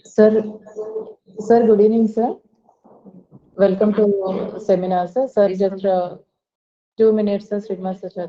Sir, sir, good evening, sir. Welcome to seminar, sir. Sir, just 2 minutes, sir. Sridhar sir, sir.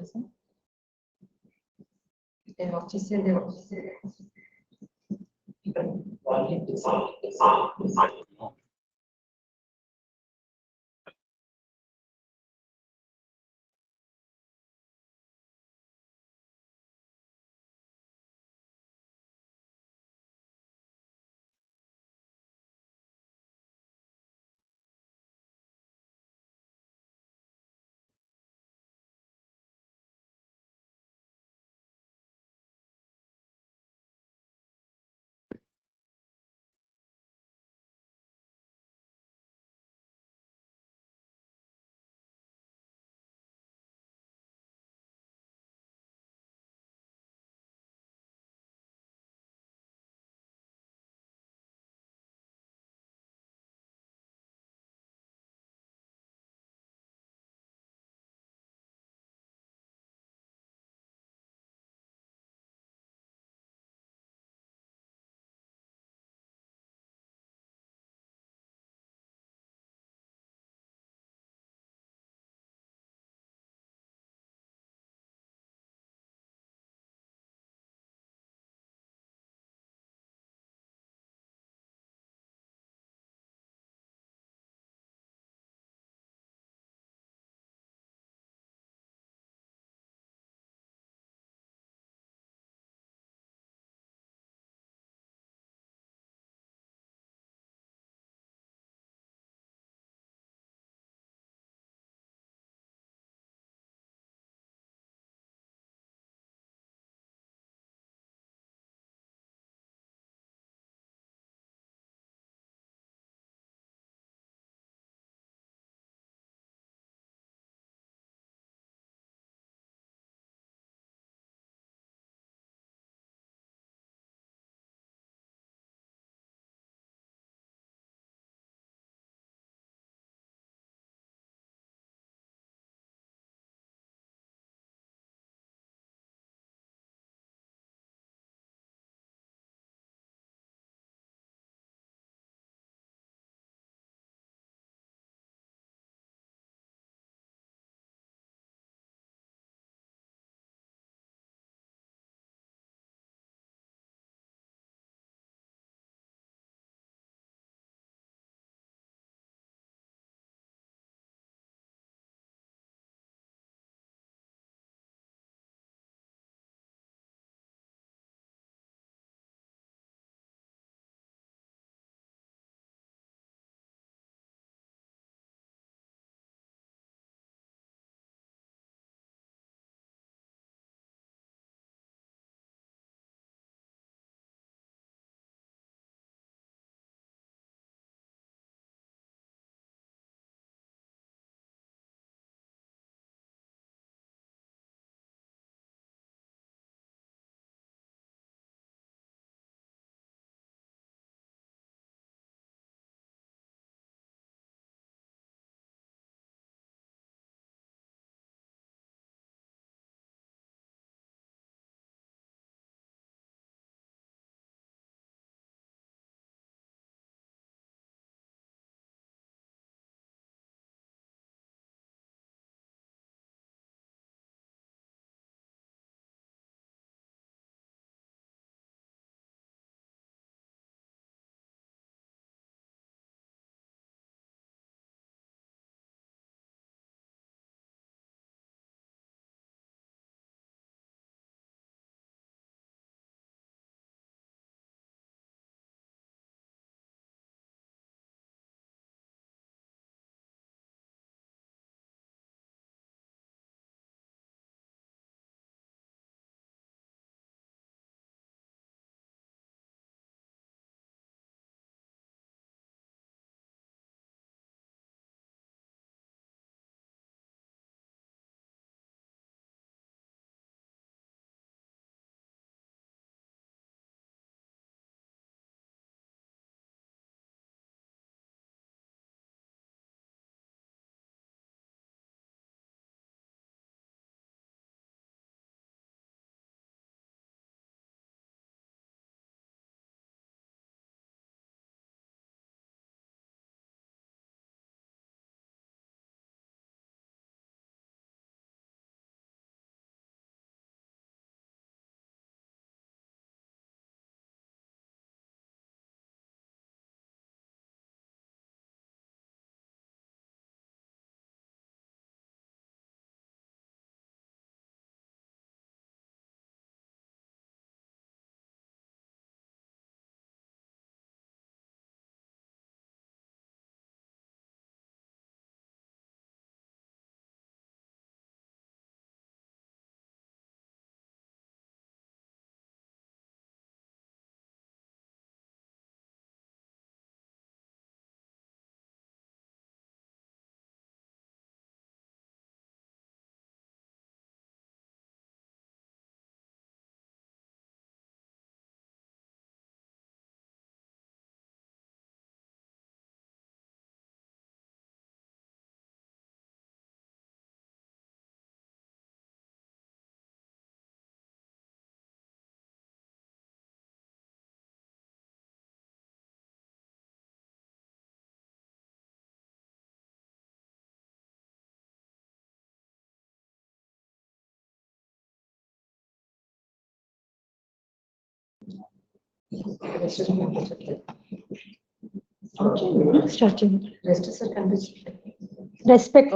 Respect.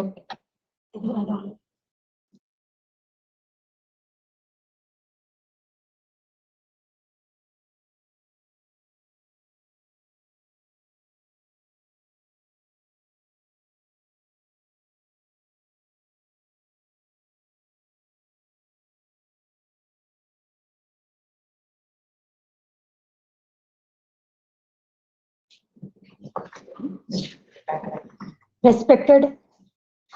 Respected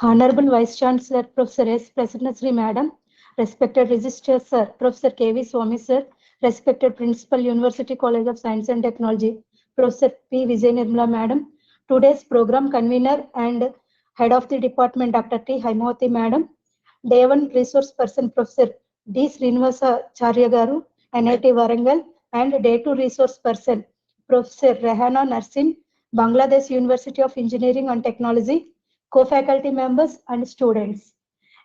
Honorable Vice Chancellor Professor S. Prasanna Sri Madam, respected Registrar Sir Professor K.V. Swami Sir, respected Principal University College of Science and Technology Professor P. Vijay Nirmala Madam, today's program convener and head of the department Dr. T. Haimawati Madam, Day 1 resource person Professor D. Srinivasacharya Garu, NIT Warangal, and Day 2 resource person Professor Rehana Narsim, Bangladesh University of Engineering and Technology, co-faculty members and students.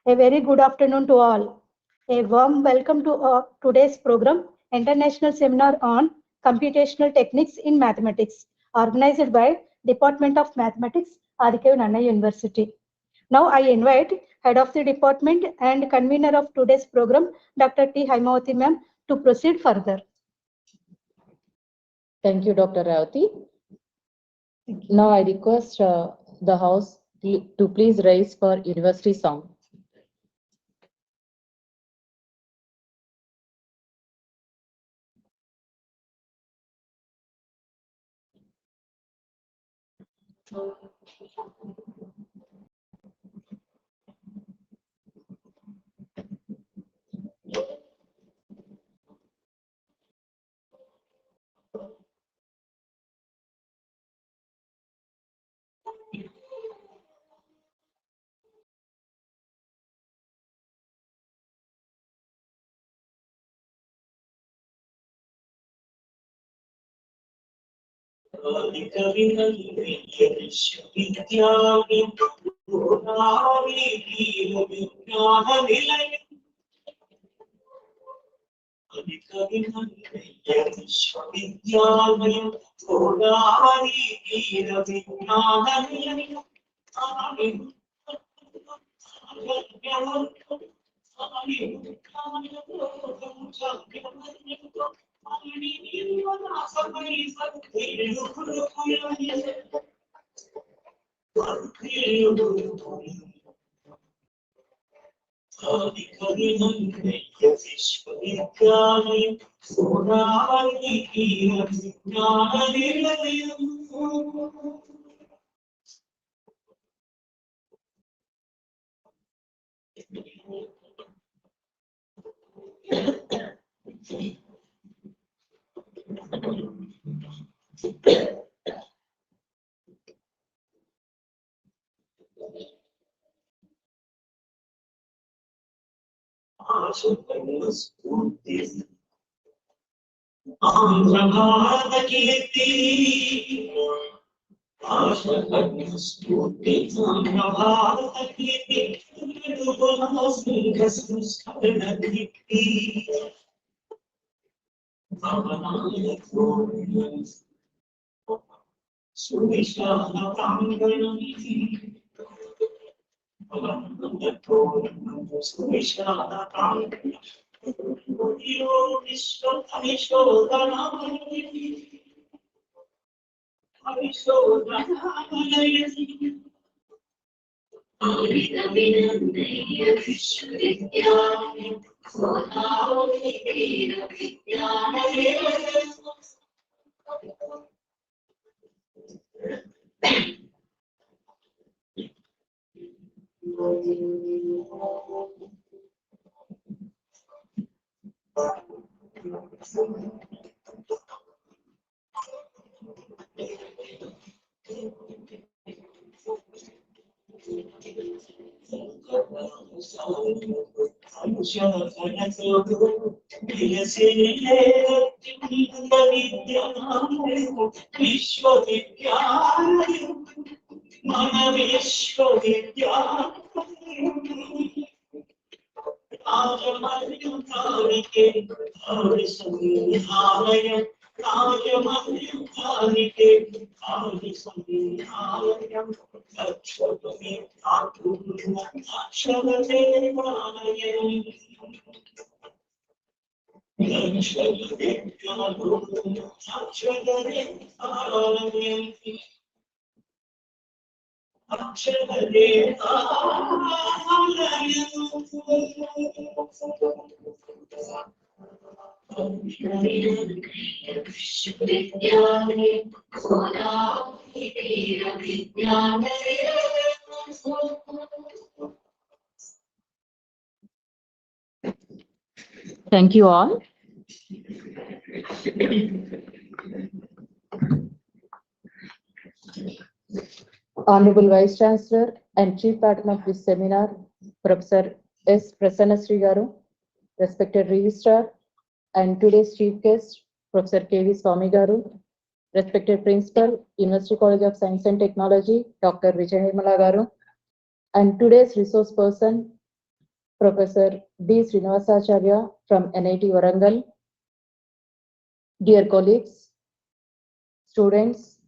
A very good afternoon to all. A warm welcome to today's program, International Seminar on Computational Techniques in Mathematics, organized by Department of Mathematics, Aditya Nana University. Now I invite Head of the Department and Convener of today's program, Dr. T. Haimawati Ma'am, to proceed further. Thank you, Dr. Ravati. Now I request the House to please rise for University Song. Thank you all. Honorable Vice Chancellor and Chief Patron of this seminar, Professor S. Prasanna Sri Garu, respected Registrar, and today's Chief Guest, Professor K.V. Swami Garu, respected Principal, University College of Science and Technology, Dr. Vijay Nirmala Garu, and today's resource person, Professor D. Srinivasacharya from NIT Warangal. Dear colleagues, students,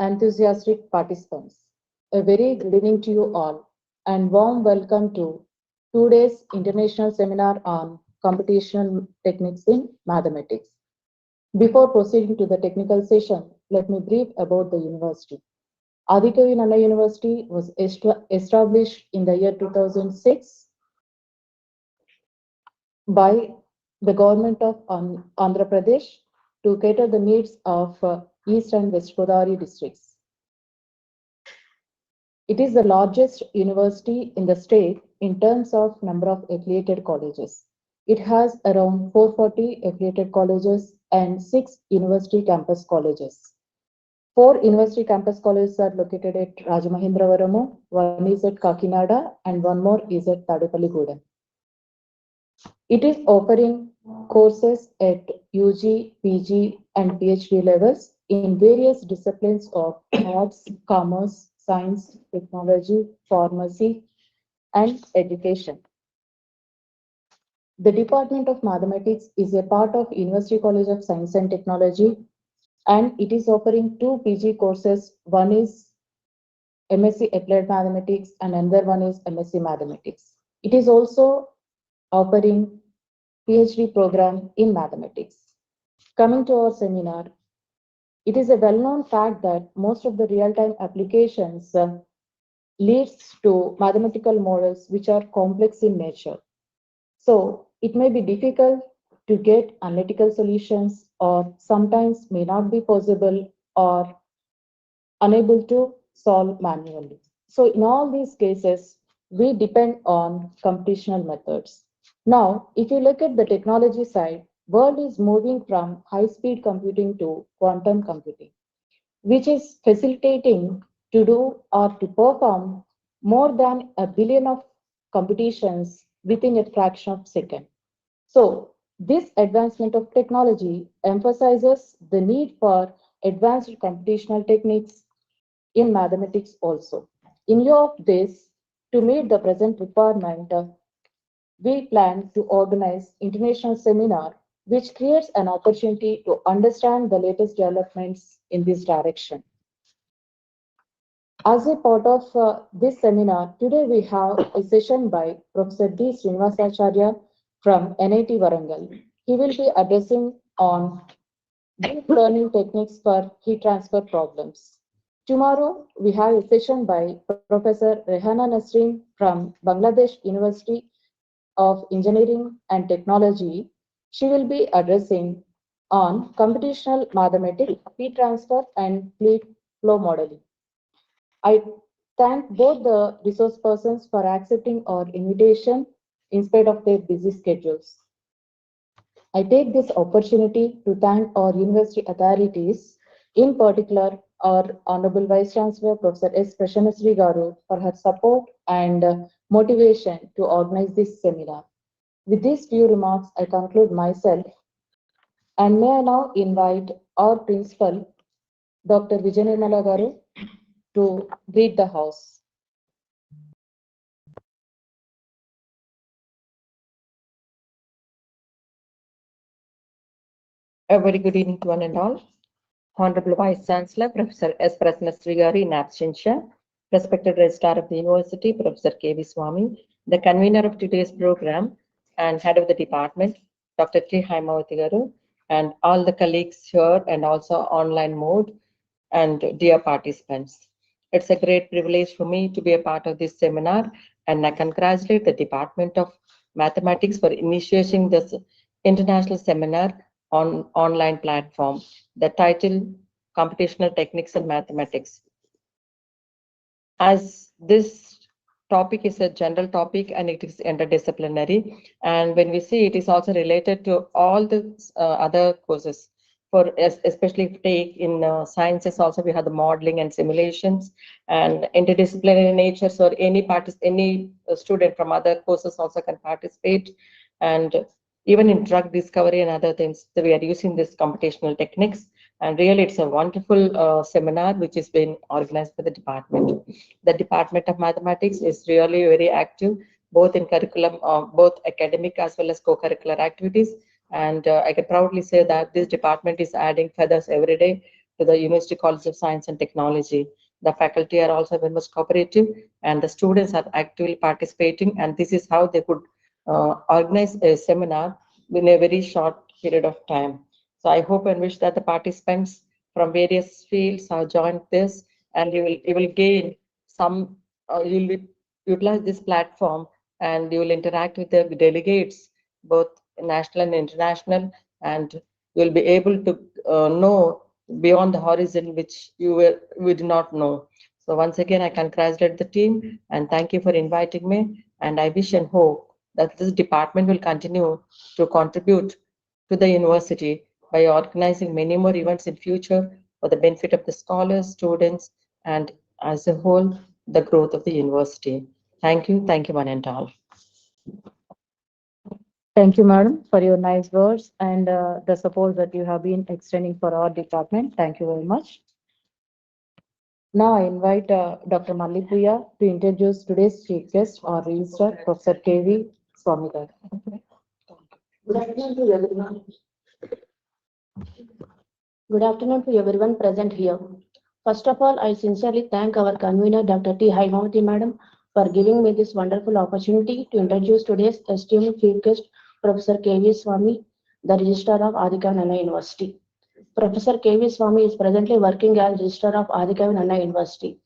enthusiastic participants, a very good evening to you all and warm welcome to today's international seminar on computational techniques in mathematics. Before proceeding to the technical session, let me brief about the university. Adikavi Nalla University was established in the year 2006 by the government of Andhra Pradesh to cater the needs of East and West Godavari districts. It is the largest university in the state in terms of number of affiliated colleges. It has around 440 affiliated colleges and 6 university campus colleges. 4 university campus colleges are located at Rajamahendravaramu, one is at Kakinada, and one more is at Tadepalligudem. It is offering courses at UG, PG, and PhD levels in various disciplines of arts, commerce, science, technology, pharmacy, and education. The Department of Mathematics is a part of University College of Science and Technology, and it is offering 2 PG courses. One is MSc Applied Mathematics and another one is MSc Mathematics. It is also offering PhD program in mathematics. Coming to our seminar, it is a well-known fact that most of the real-time applications leads to mathematical models which are complex in nature. So it may be difficult to get analytical solutions or sometimes may not be possible or unable to solve manually. So in all these cases, we depend on computational methods. Now, if you look at the technology side, world is moving from high-speed computing to quantum computing, which is facilitating to do or to perform more than a billion of computations within a fraction of a second. So, this advancement of technology emphasizes the need for advanced computational techniques in mathematics also. In view of this, to meet the present requirement, we plan to organize international seminar which creates an opportunity to understand the latest developments in this direction. As a part of this seminar, today we have a session by Professor D. Srinivasacharya from NIT Warangal. He will be addressing on deep learning techniques for heat transfer problems. Tomorrow, we have a session by Professor Rehana Nasreen from Bangladesh University of Engineering and Technology. She will be addressing on computational mathematics, heat transfer, and fluid flow modeling. I thank both the resource persons for accepting our invitation in spite of their busy schedules. I take this opportunity to thank our university authorities, in particular our Honorable Vice Chancellor Professor S. Prasanna Sri Garu for her support and motivation to organize this seminar. With these few remarks, I conclude myself and may I now invite our principal, Dr. Vijay Nirmala Garu, to greet the house. A very good evening to one and all. Honorable Vice Chancellor, Professor S. Prasanasri Gari in absentia, respected Registrar of the University, Professor K.V. Swami, the convener of today's program and head of the department, Dr. T. Haimavati Garu, and all the colleagues here and also online mode, and dear participants. It's a great privilege for me to be a part of this seminar, and I congratulate the Department of Mathematics for initiating this international seminar on online platform. The title, Computational Techniques in Mathematics. As this topic is a general topic and it is interdisciplinary, and when we see it is also related to all the other courses. For especially if take in sciences also we have the modeling and simulations and interdisciplinary nature, so any student from other courses also can participate, and even in drug discovery and other things that we are using this computational techniques. And really it's a wonderful seminar which is being organized by the department. The Department of Mathematics is really very active, both in curriculum, both academic as well as co-curricular activities. And I can proudly say that this department is adding feathers every day to the University College of Science and Technology. The faculty are also very much cooperative and the students are actively participating, and this is how they could organize a seminar in a very short period of time. So I hope and wish that the participants from various fields have joined this, and you will gain some, you will utilize this platform and you will interact with the delegates, both national and international, and you will be able to know beyond the horizon which we did not know. So once again, I congratulate the team and thank you for inviting me. And I wish and hope that this department will continue to contribute to the university by organizing many more events in future for the benefit of the scholars, students, and as a whole, the growth of the university. Thank you one and all. Thank you, madam, for your nice words and the support that you have been extending for our department. Thank you very much. Now I invite Dr. Mallipuya to introduce today's chief guest, our registrar, Professor K.V. Swami. Good afternoon to everyone. Good afternoon to everyone present here. First of all, I sincerely thank our convener, Dr. T. Haimavati Madam, for giving me this wonderful opportunity to introduce today's esteemed chief guest, Professor K.V. Swami, the Registrar of Adikavi Anna University. Professor K.V. Swami is presently working as Registrar of Adikavi Anna University.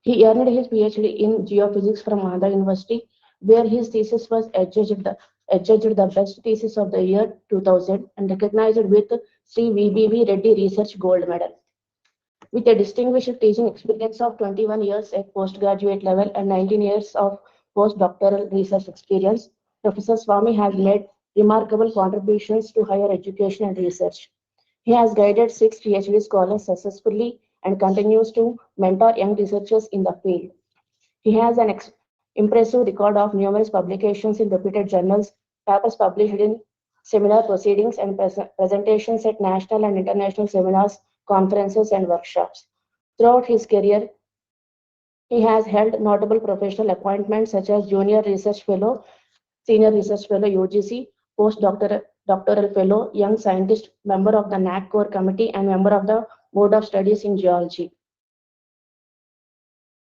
He earned his PhD in Geophysics from Andhra University, where his thesis was adjudged the best thesis of the year 2000 and recognized with Sri V.B.V. Reddy Research Gold Medal. With a distinguished teaching experience of 21 years at postgraduate level and 19 years of postdoctoral research experience, Professor Swami has made remarkable contributions to higher education and research. He has guided 6 PhD scholars successfully and continues to mentor young researchers in the field. He has an impressive record of numerous publications in reputed journals, papers published in seminar proceedings, and presentations at national and international seminars, conferences, and workshops. Throughout his career, he has held notable professional appointments such as Junior Research Fellow, Senior Research Fellow UGC, Doctoral Fellow, Young Scientist, member of the NAC Core Committee, and member of the Board of Studies in Geology.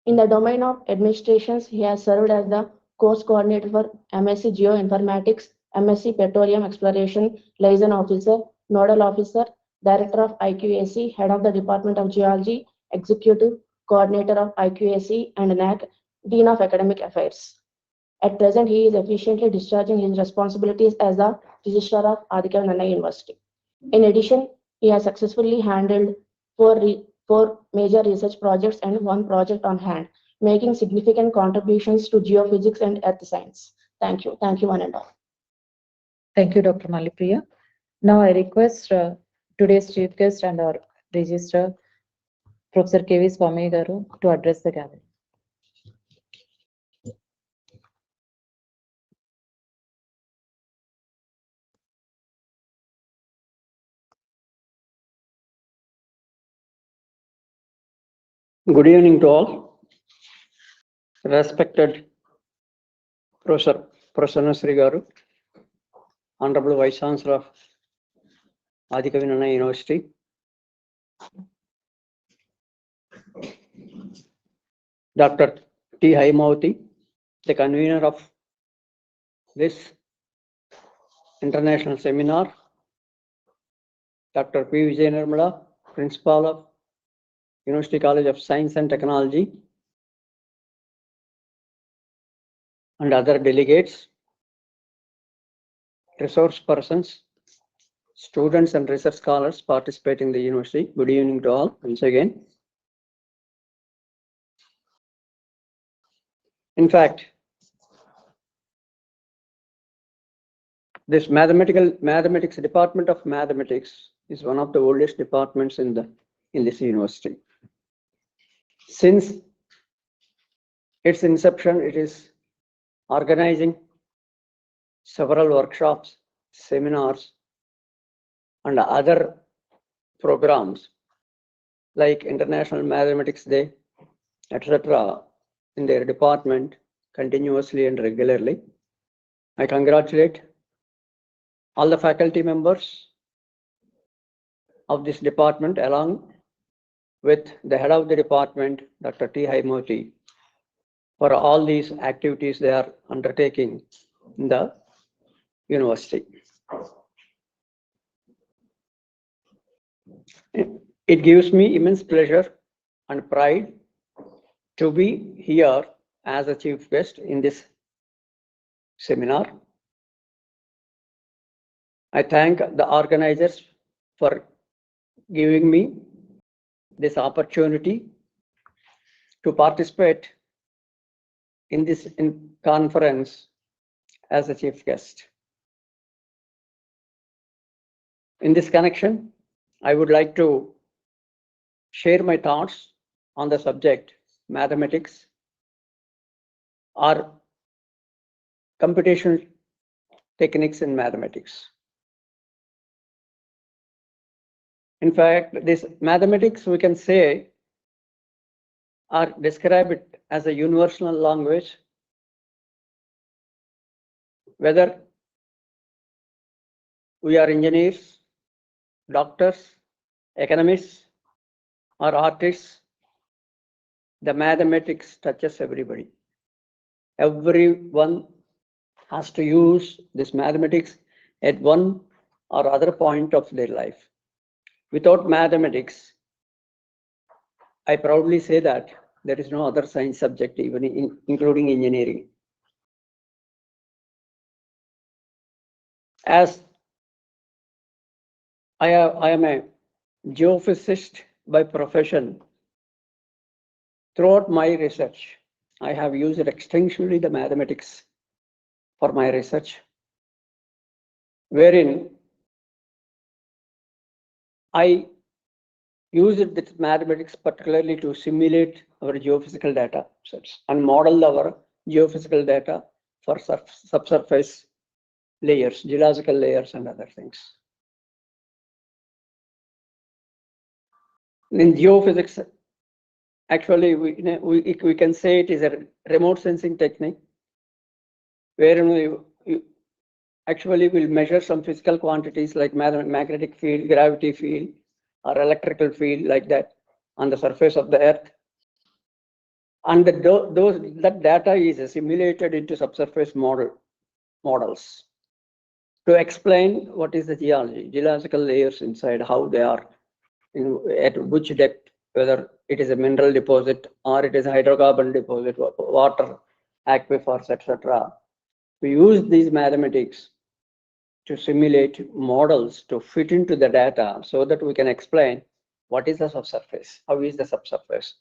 In the domain of administrations, he has served as the course coordinator for MSc Geoinformatics, MSc Petroleum Exploration, Liaison Officer, Nodal Officer, Director of IQAC, Head of the Department of Geology, Executive Coordinator of IQAC and NAC, Dean of Academic Affairs. At present, he is efficiently discharging his responsibilities as the Registrar of Adikavi Anna University. In addition, he has successfully handled four major research projects and 1 project on hand, making significant contributions to geophysics and earth science. Thank you one and all. Thank you, Dr. Mallipriya. Now I request today's chief guest and our registrar, Professor K.V. Swami Garu, to address the gathering. Good evening to all. Respected Professor Prasanasri Garu, Honorable Vice Chancellor of Adikavinana University. Dr. T. Haimavati, the convener of this international seminar. Dr. P. Vijay Nirmala, Principal of University College of Science and Technology, and other delegates, resource persons, students and research scholars participating in the university. Good evening to all once again. In fact, this mathematics department of mathematics is one of the oldest departments in this university. Since its inception, it is organizing several workshops, seminars, and other programs like International Mathematics Day, etc., in their department continuously and regularly. I congratulate all the faculty members of this department along with the head of the department, Dr. T. Haimavati, for all these activities they are undertaking in the university. It gives me immense pleasure and pride to be here as a chief guest in this seminar. I thank the organizers for giving me this opportunity to participate in this conference as a chief guest. In this connection, I would like to share my thoughts on the subject mathematics or computational techniques in mathematics. In fact, this mathematics, we can say, or describe it as a universal language, whether we are engineers, doctors, economists, or artists, the mathematics touches everybody. Everyone has to use this mathematics at one or other point of their life. Without mathematics, I proudly say that there is no other science subject, even including engineering. As I am a geophysicist by profession, throughout my research, I have used extensively the mathematics for my research, wherein I used this mathematics particularly to simulate our geophysical data sets and model our geophysical data for subsurface layers, geological layers, and other things. In geophysics, actually, we can say it is a remote sensing technique, wherein we actually will measure some physical quantities like magnetic field, gravity field, or electrical field like that on the surface of the earth. And that data is simulated into subsurface models to explain what is the geological layers inside, how they are, at which depth, whether it is a mineral deposit or it is a hydrocarbon deposit, water, aquifers, etc. We use these mathematics to simulate models to fit into the data so that we can explain what is the subsurface, how is the subsurface,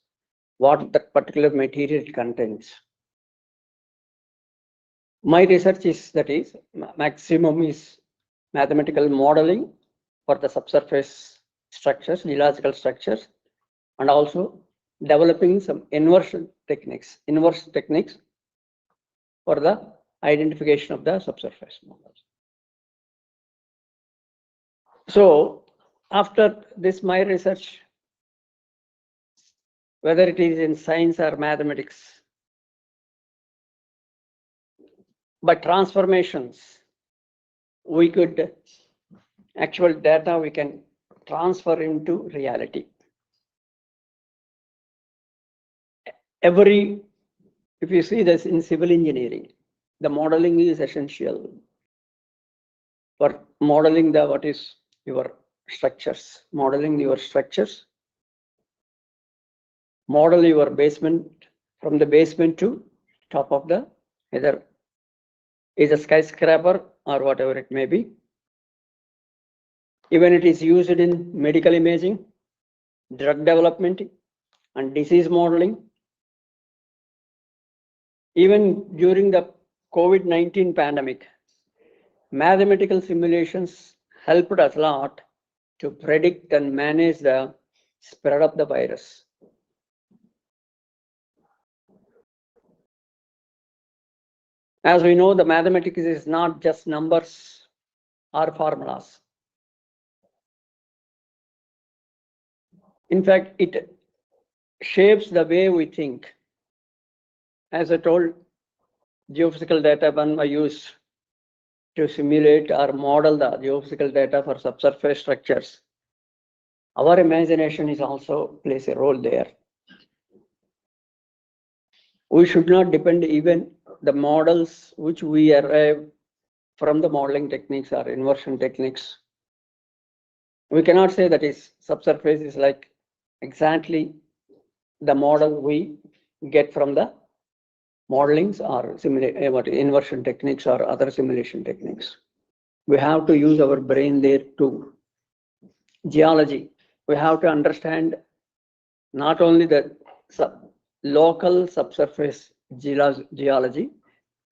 what that particular material contains. My research is maximum is mathematical modeling for the subsurface structures, geological structures, and also developing some inverse techniques for the identification of the subsurface models. So after this, my research, whether it is in science or mathematics, by transformations, we could actual data we can transfer into reality. If you see this in civil engineering, the modeling is essential for modeling what is your structures, modeling your structures, model your basement from the basement to top of the, either is a skyscraper or whatever it may be. Even it is used in medical imaging, drug development, and disease modeling. Even during the COVID-19 pandemic, mathematical simulations helped us a lot to predict and manage the spread of the virus. As we know, the mathematics is not just numbers or formulas. In fact, it shapes the way we think. As I told, geophysical data when I use to simulate or model the geophysical data for subsurface structures. Our imagination is also plays a role there. We should not depend even the models which we arrive from the modeling techniques or inversion techniques. We cannot say that is subsurface is like exactly the model we get from the modelings or inversion techniques or other simulation techniques. We have to use our brain there too. Geology, we have to understand not only the local subsurface geology,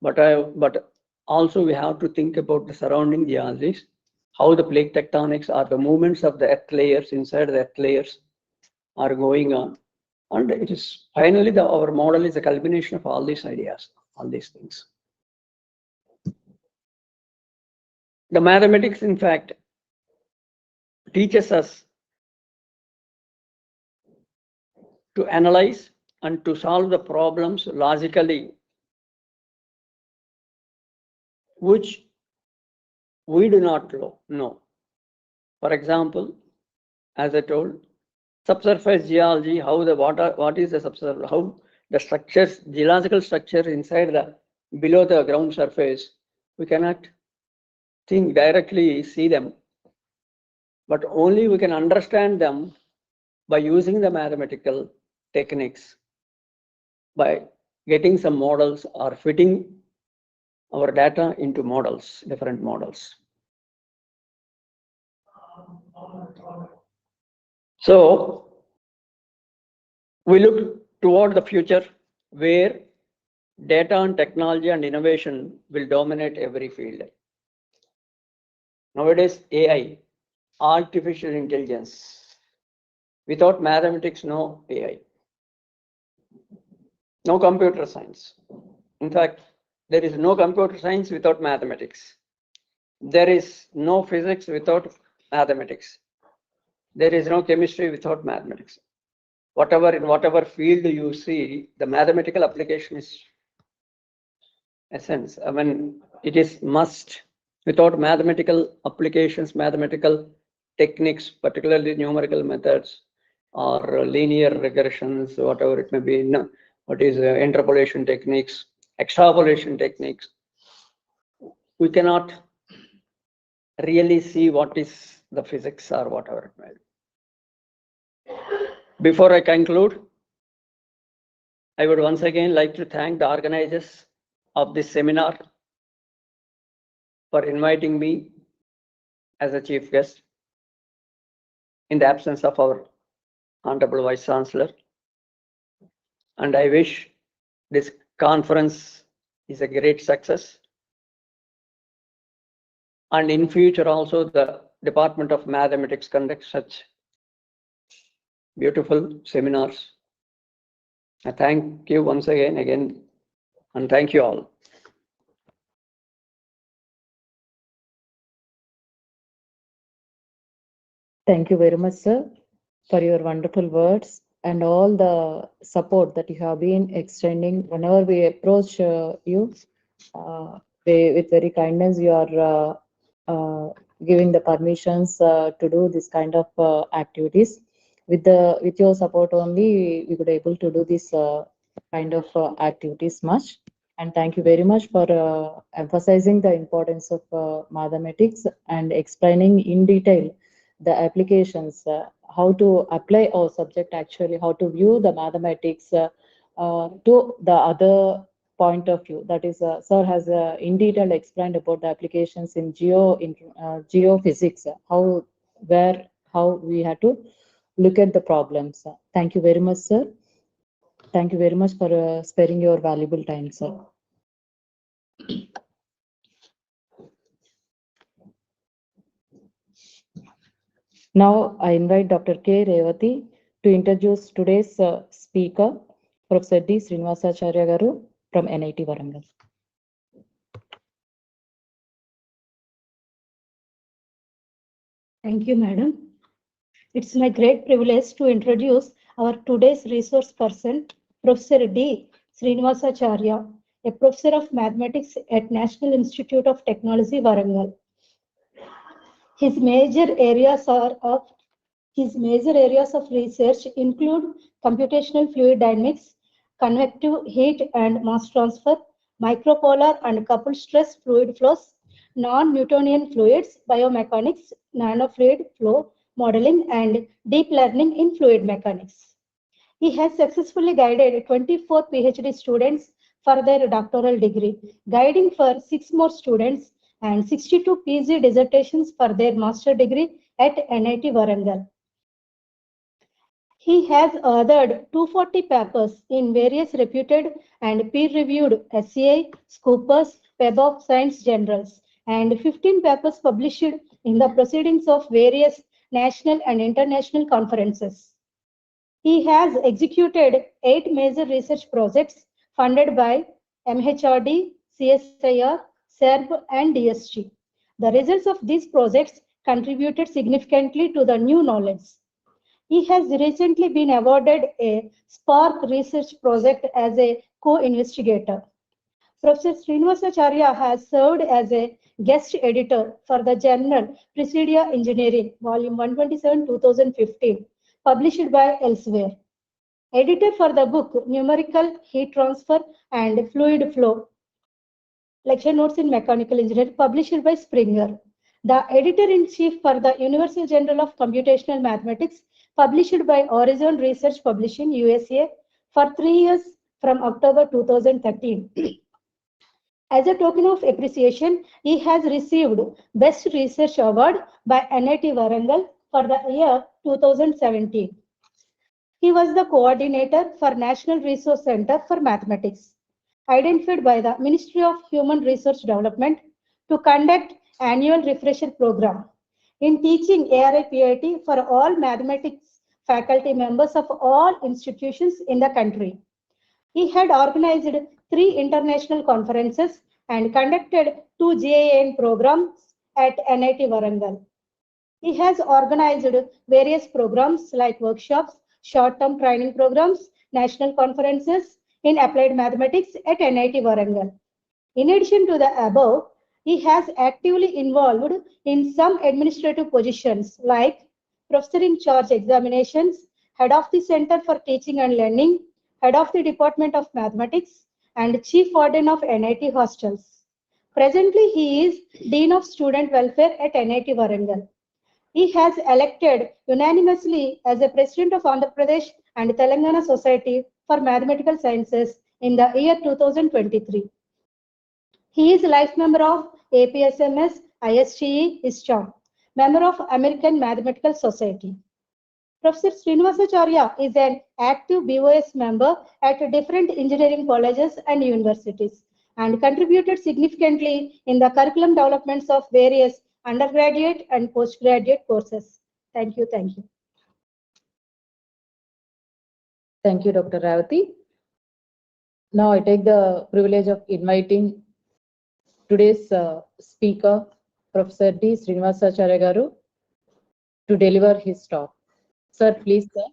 but also we have to think about the surrounding geologies, how the plate tectonics or the movements of the earth layers inside the earth layers are going on. And it is finally our model is a culmination of all these ideas, all these things. The mathematics, in fact, teaches us to analyze and to solve the problems logically, which we do not know. For example, as I told, subsurface geology, how the water, what is the subsurface, how the structures, geological structure inside the below the ground surface, we cannot think directly see them, but only we can understand them by using the mathematical techniques, by getting some models or fitting our data into models, different models. So we look toward the future where data and technology and innovation will dominate every field. Nowadays, AI, artificial intelligence. Without mathematics, no AI. No computer science. In fact, there is no computer science without mathematics. There is no physics without mathematics. There is no chemistry without mathematics. In whatever field you see, the mathematical application is essence. I mean, it is must. Without mathematical applications, mathematical techniques, particularly numerical methods or linear regressions, whatever it may be, what is interpolation techniques, extrapolation techniques, we cannot really see what is the physics or whatever it may be. Before I conclude, I would once again like to thank the organizers of this seminar for inviting me as a chief guest in the absence of our Honorable Vice Chancellor. And I wish this conference is a great success. And in future also the Department of Mathematics conducts such beautiful seminars. I thank you once again, and thank you all. Thank you very much, sir, for your wonderful words and all the support that you have been extending whenever we approach you. With very kindness, you are giving the permissions to do this kind of activities. With your support only, we could able to do this kind of activities much. And thank you very much for emphasizing the importance of mathematics and explaining in detail the applications, how to apply our subject actually, how to view the mathematics to the other point of view. That is, sir has in detail explained about the applications in geophysics, how we have to look at the problems. Thank you very much, sir. Thank you very much for sparing your valuable time, sir. Now I invite Dr. K. Revati to introduce today's speaker, Professor D. Srinivasacharya Garu from NIT Warangal. Thank you, madam. It's my great privilege to introduce our today's resource person, Professor D. Srinivasacharya, a professor of mathematics at National Institute of Technology, Warangal. His major areas of research include computational fluid dynamics, convective heat and mass transfer, micropolar and coupled stress fluid flows, non-Newtonian fluids, biomechanics, nanofluid flow modeling, and deep learning in fluid mechanics. He has successfully guided 24 PhD students for their doctoral degree, guiding for 6 more students and 62 PG dissertations for their master degree at NIT Warangal. He has authored 240 papers in various reputed and peer-reviewed SCI, Scoopers, Web of Science journals, and 15 papers published in the proceedings of various national and international conferences. He has executed 8 major research projects funded by MHRD, CSIR, SERB, and DSG. The results of these projects contributed significantly to the new knowledge. He has recently been awarded a Spark Research Project as a co-investigator. Professor Srinivasacharya has served as a guest editor for the journal Presidia Engineering, Volume 127, 2015, published by Elsewhere. Editor for the book Numerical Heat Transfer and Fluid Flow, Lecture Notes in Mechanical Engineering, published by Springer. The editor-in-chief for the Universal Journal of Computational Mathematics, published by Horizon Research Publishing, USA, for 3 years from October 2013. As a token of appreciation, he has received Best Research Award by NIT Warangal for the year 2017. He was the coordinator for National Resource Center for Mathematics, identified by the Ministry of Human Resource Development to conduct annual refresher program in teaching ARIPIT for all mathematics faculty members of all institutions in the country. He had organized 3 international conferences and conducted 2 GAN programs at NIT Warangal. He has organized various programs like workshops, short-term training programs, national conferences in applied mathematics at NIT Warangal. In addition to the above, he has actively involved in some administrative positions like Professor in Charge Examinations, Head of the Center for Teaching and Learning, Head of the Department of Mathematics, and Chief Warden of NIT Hostels. Presently, he is Dean of Student Welfare at NIT Warangal. He has elected unanimously as a President of Andhra Pradesh and Telangana Society for Mathematical Sciences in the year 2023. He is life member of APSMS, ISTE, ISCHAM, member of American Mathematical Society. Professor Srinivasacharya is an active BOS member at different engineering colleges and universities and contributed significantly in the curriculum developments of various undergraduate and postgraduate courses. Thank you. Thank you. Thank you, Dr. Revati. Now I take the privilege of inviting today's speaker, Professor D. Srinivasacharya Garu, to deliver his talk. Sir, please, sir.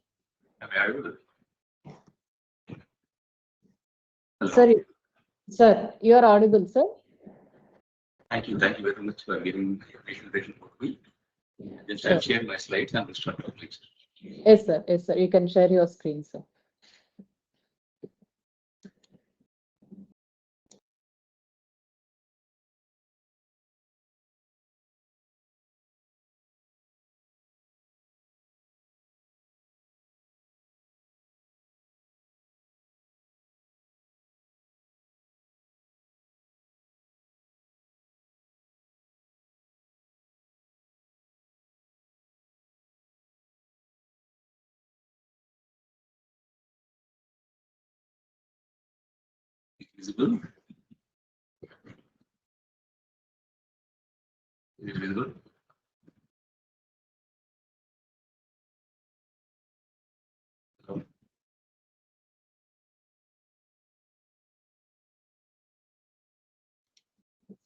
Sir, you are audible, sir. Thank you very much for giving the presentation for me. Just Sure. I'll share my slides and we'll start talking. Yes, sir. Yes, sir. You can share your screen, sir. Visible? Is it visible? Hello?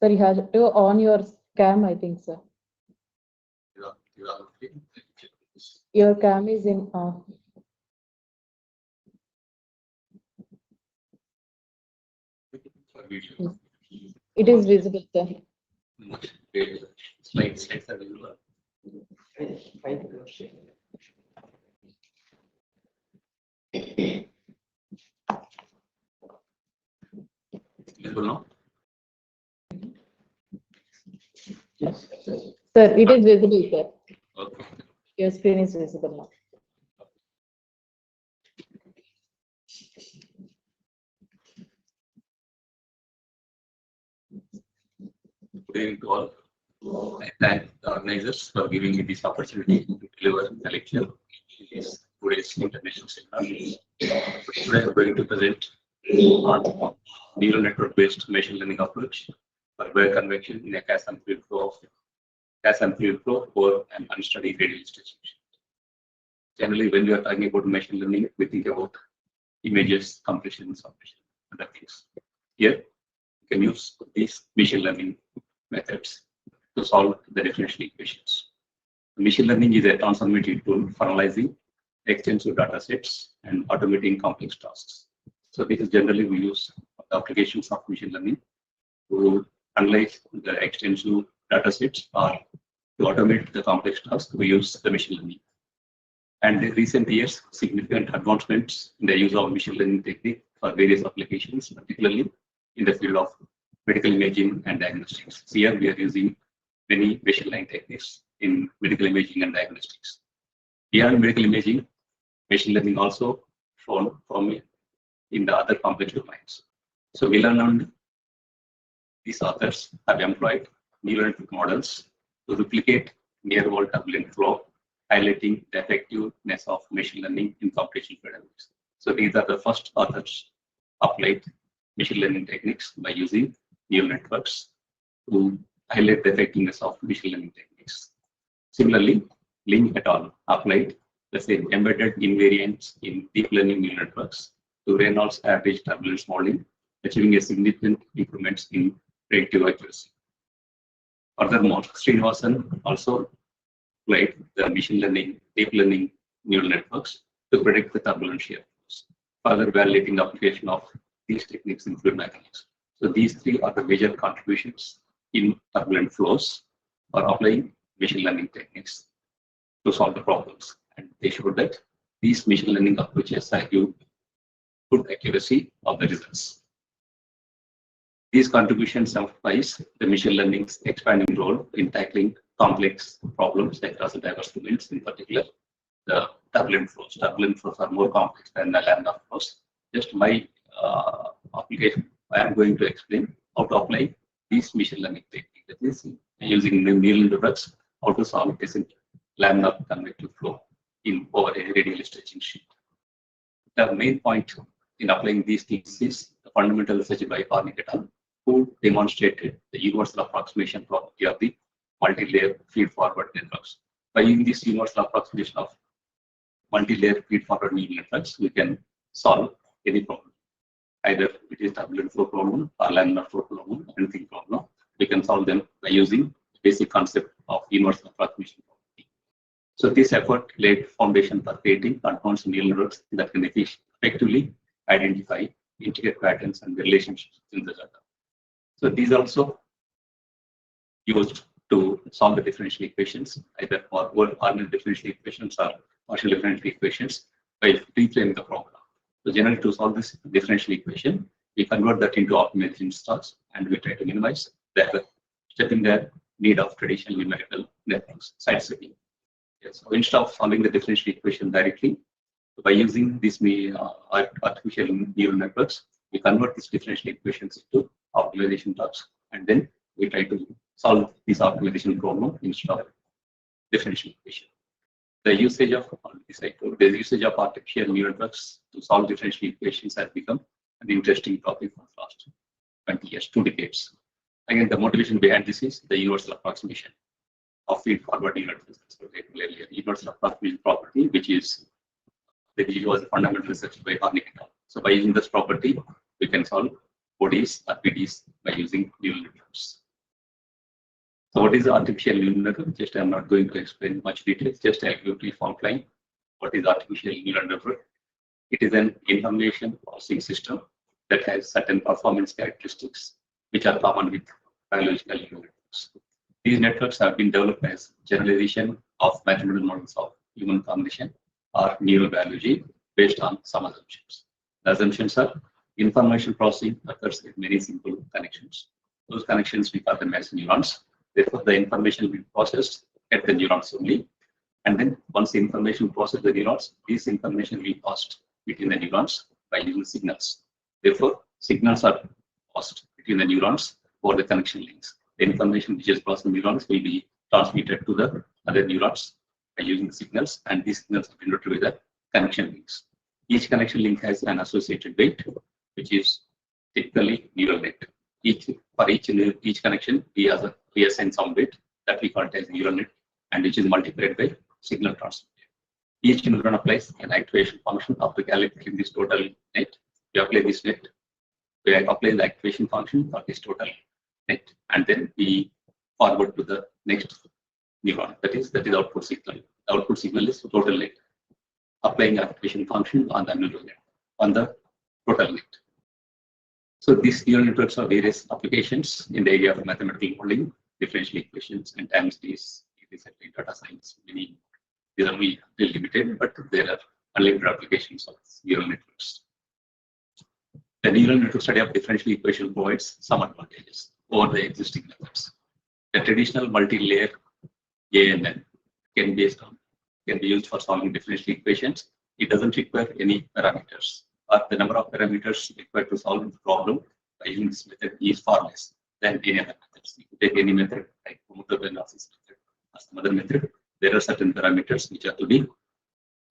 Sir, you have to on your cam, I think, sir. You are okay. Your cam is in For video. it is visible, sir. Slides are visible. Visible now? Sir, it is visible, sir. Okay. Your screen is visible now. Good evening to all. I thank the organizers for giving me this opportunity to deliver a lecture in this today's international seminar. Today I'm going to present on neural network-based machine learning approach for bioconvection in a gas and fluid flow for an unstudied radial stretching. Generally, when we are talking about machine learning, we think about images, compression, summation, other things. Here, you can use these machine learning methods to solve the differential equations. Machine learning is a transformative tool for analyzing extensive data sets and automating complex tasks. So this is generally we use the applications of machine learning to analyze the extensive data sets or to automate the complex tasks. We use the machine learning. And in recent years, significant advancements in the use of machine learning technique for various applications, particularly in the field of medical imaging and diagnostics. So here we are using many machine learning techniques in medical imaging and diagnostics. Beyond medical imaging, machine learning also shown from in the other complex domains. So we learned these authors have employed neural network models to replicate near-world turbulent flow, highlighting the effectiveness of machine learning in computational parameters. So these are the first authors applied machine learning techniques by using neural networks to highlight the effectiveness of machine learning techniques. Similarly, Ling et al. Applied the same embedded invariants in deep learning neural networks to Reynolds average turbulence modeling, achieving a significant improvements in predictive accuracy. Furthermore, Srinivasan also applied the machine learning, deep learning neural networks to predict the turbulent shear flows, further validating the application of these techniques in fluid mechanics. So these three are the major contributions in turbulent flows or applying machine learning techniques to solve the problems. And they showed that these machine learning approaches give good accuracy of the results. These contributions emphasize the machine learning's expanding role in tackling complex problems across the diverse domains, in particular the turbulent flows. Turbulent flows are more complex than the lambda flows. Just my application, I am going to explain how to apply these machine learning techniques. That is, using neural networks, how to solve this in laminar convective flow in over a radial stretching sheet. The main point in applying these things is the fundamental research by Harnik et al., who demonstrated the universal approximation property of the multi-layer feed-forward networks. By using this universal approximation of multi-layer feed-forward neural networks, we can solve any problem. Either it is turbulent flow problem or laminar flow problem, anything problem. We can solve them by using the basic concept of universal approximation property. So this effort laid foundation for creating advanced neural networks that can effectively identify integrate patterns and relationships in the data. So these also used to solve the differential equations, either for ordinary differential equations or partial differential equations, by reframing the problem. So generally, to solve this differential equation, we convert that into optimization steps, and we try to minimize the stepping the need of traditional numerical networks, side stepping. Yes. So instead of solving the differential equation directly, by using these artificial neural networks, we convert these differential equations into optimization tasks, and then we try to solve this optimization problem instead of differential equation. The usage of artificial neural networks to solve differential equations has become an interesting topic for the last 20 years, 2 decades. Again, the motivation behind this is the universal approximation of feed-forward neural networks. Universal approximation property, which was fundamental research by Harnik et al. So by using this property, we can solve ODEs or PDEs by using neural networks. So what is artificial neural network? Just I'm not going to explain much details. Just I'll give brief outline. What is artificial neural network? It is an information processing system that has certain performance characteristics which are common with biological neural networks. These networks have been developed as generalization of mathematical models of human cognition or neurobiology based on some assumptions. The assumptions are information processing occurs with many simple connections. Those connections we call them as neurons. Therefore, the information will be processed at the neurons only. And then once the information processed the neurons, this information will be passed between the neurons by using signals. Therefore, signals are passed between the neurons or the connection links. The information which is processed in neurons will be transmitted to the other neurons by using signals, and these signals are denoted with the connection links. Each connection link has an associated weight, which is typically neural net. For each connection, we assign some weight that we call it as neural net, and which is multiplied by signal transmitted. Each neuron applies an activation function after calculating this total net. We apply this net. We apply the activation function for this total net, and then we forward to the next neuron. That is output signal. The output signal is total net. Applying activation function on the neural net, on the total net. So these neural networks have various applications in the area of mathematical modeling, differential equations, and time series, data science. These are really limited, but there are unlimited applications of neural networks. The neural network study of differential equation provides some advantages over the existing methods. The traditional multi-layer ANN can be used for solving differential equations. It doesn't require any parameters, or the number of parameters required to solve the problem by using this method is far less than any other methods. If you take any method like promoter analysis method or some other method, there are certain parameters which are to be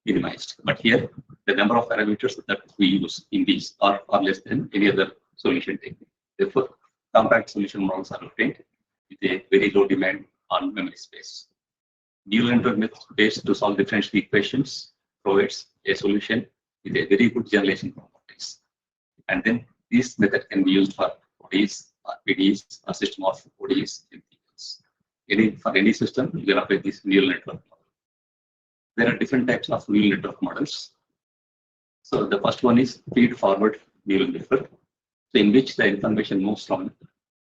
minimized. But here, the number of parameters that we use in these are far less than any other solution technique. Therefore, compact solution models are obtained with a very low demand on memory space. Neural network method based to solve differential equations provides a solution with a very good generalization properties. And then this method can be used for ODEs or PDEs or system of ODEs and PDEs. For any system, you can apply this neural network model. There are different types of neural network models. So the first one is feed-forward neural network, so in which the information moves from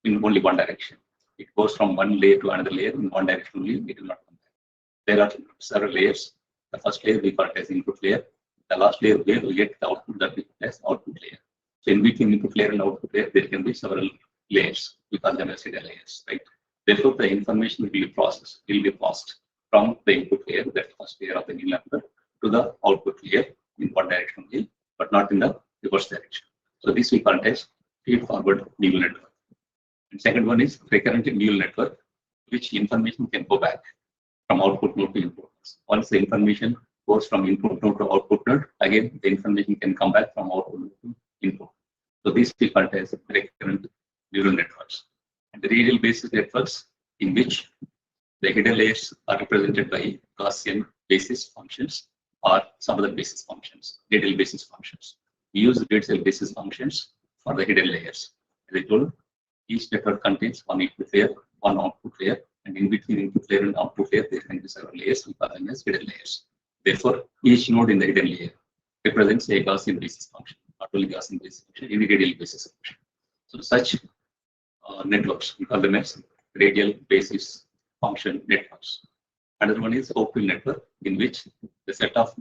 in only one direction. It goes from one layer to another layer in one direction only. It will not come back. There are several layers. The first layer we call it as input layer. The last layer where we get the output that we call as output layer. So in between input layer and output layer, there can be several layers. We call them as data layers, right? Therefore, the information will be passed from the input layer, that first layer of the neural network, to the output layer in one direction only, but not in the reverse direction. So this we call it as feed-forward neural network. And second one is recurrent neural network, which information can go back from output node to input. Once the information goes from input node to output node, again the information can come back from output node to input. So this we call it as recurrent neural networks. And the radial basis networks, in which the hidden layers are represented by Gaussian basis functions or some other basis functions, radial basis functions. We use radial basis functions for the hidden layers. As I told, each network contains one input layer, one output layer, and in between input layer and output layer, there can be several layers. We call them as hidden layers. Therefore, each node in the hidden layer represents a Gaussian basis function, not only Gaussian basis function, any radial basis function. So such networks, we call them as radial basis function networks. Another one is open network, in which the set of,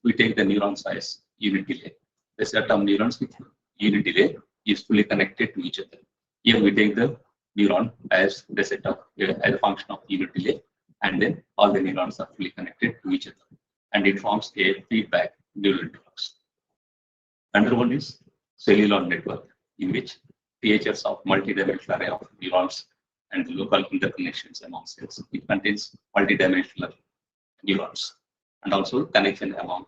we take the neurons as unit delay. The set of neurons with unit delay is fully connected to each other. Here we take the neuron as the set of, as a function of unit delay, and then all the neurons are fully connected to each other, and it forms a feedback neural networks. Another one is cellular network, in which PHS of multi-dimensional array of neurons and the local interconnections among cells. It contains multi-dimensional neurons and also connection among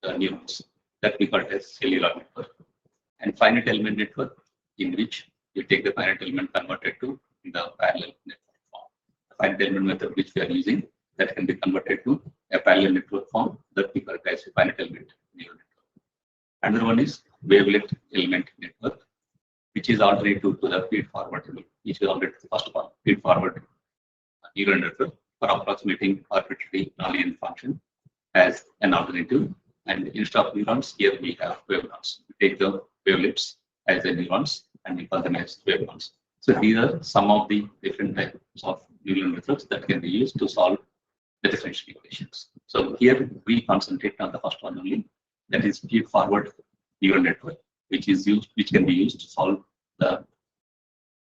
the neurons that we call as cellular network. And finite element network, in which you take the finite element converted to the parallel network form. The finite element method which we are using, that can be converted to a parallel network form that we call as a finite element neural network. Another one is wavelength element network, which is alternative to the feed-forward, which is already first of all feed-forward neural network for approximating arbitrary nonlinear function as an alternative. And instead of neurons, here we have wavelengths. We take the wavelets as the neurons and we call them as wavelengths. So these are some of the different types of neural networks that can be used to solve the differential equations. So here we concentrate on the first one only, that is feed-forward neural network, which can be used to solve the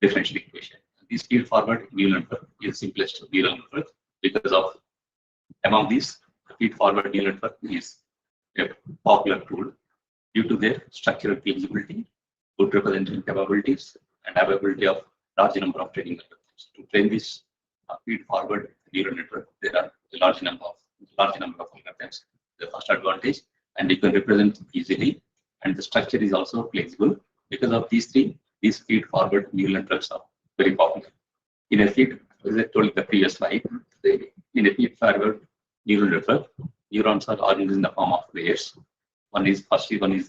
differential equation. This feed-forward neural network is the simplest neural network because of, among these, feed-forward neural network is a popular tool due to their structural flexibility, good representation capabilities, and availability of large number of training algorithms. To train this feed-forward neural network, there are a large number of algorithms. The first advantage, and you can represent easily, and the structure is also flexible. Because of these three, these feed-forward neural networks are very popular. In a feed, as I told the previous slide, in a feed-forward neural network, neurons are organized in the form of layers. One is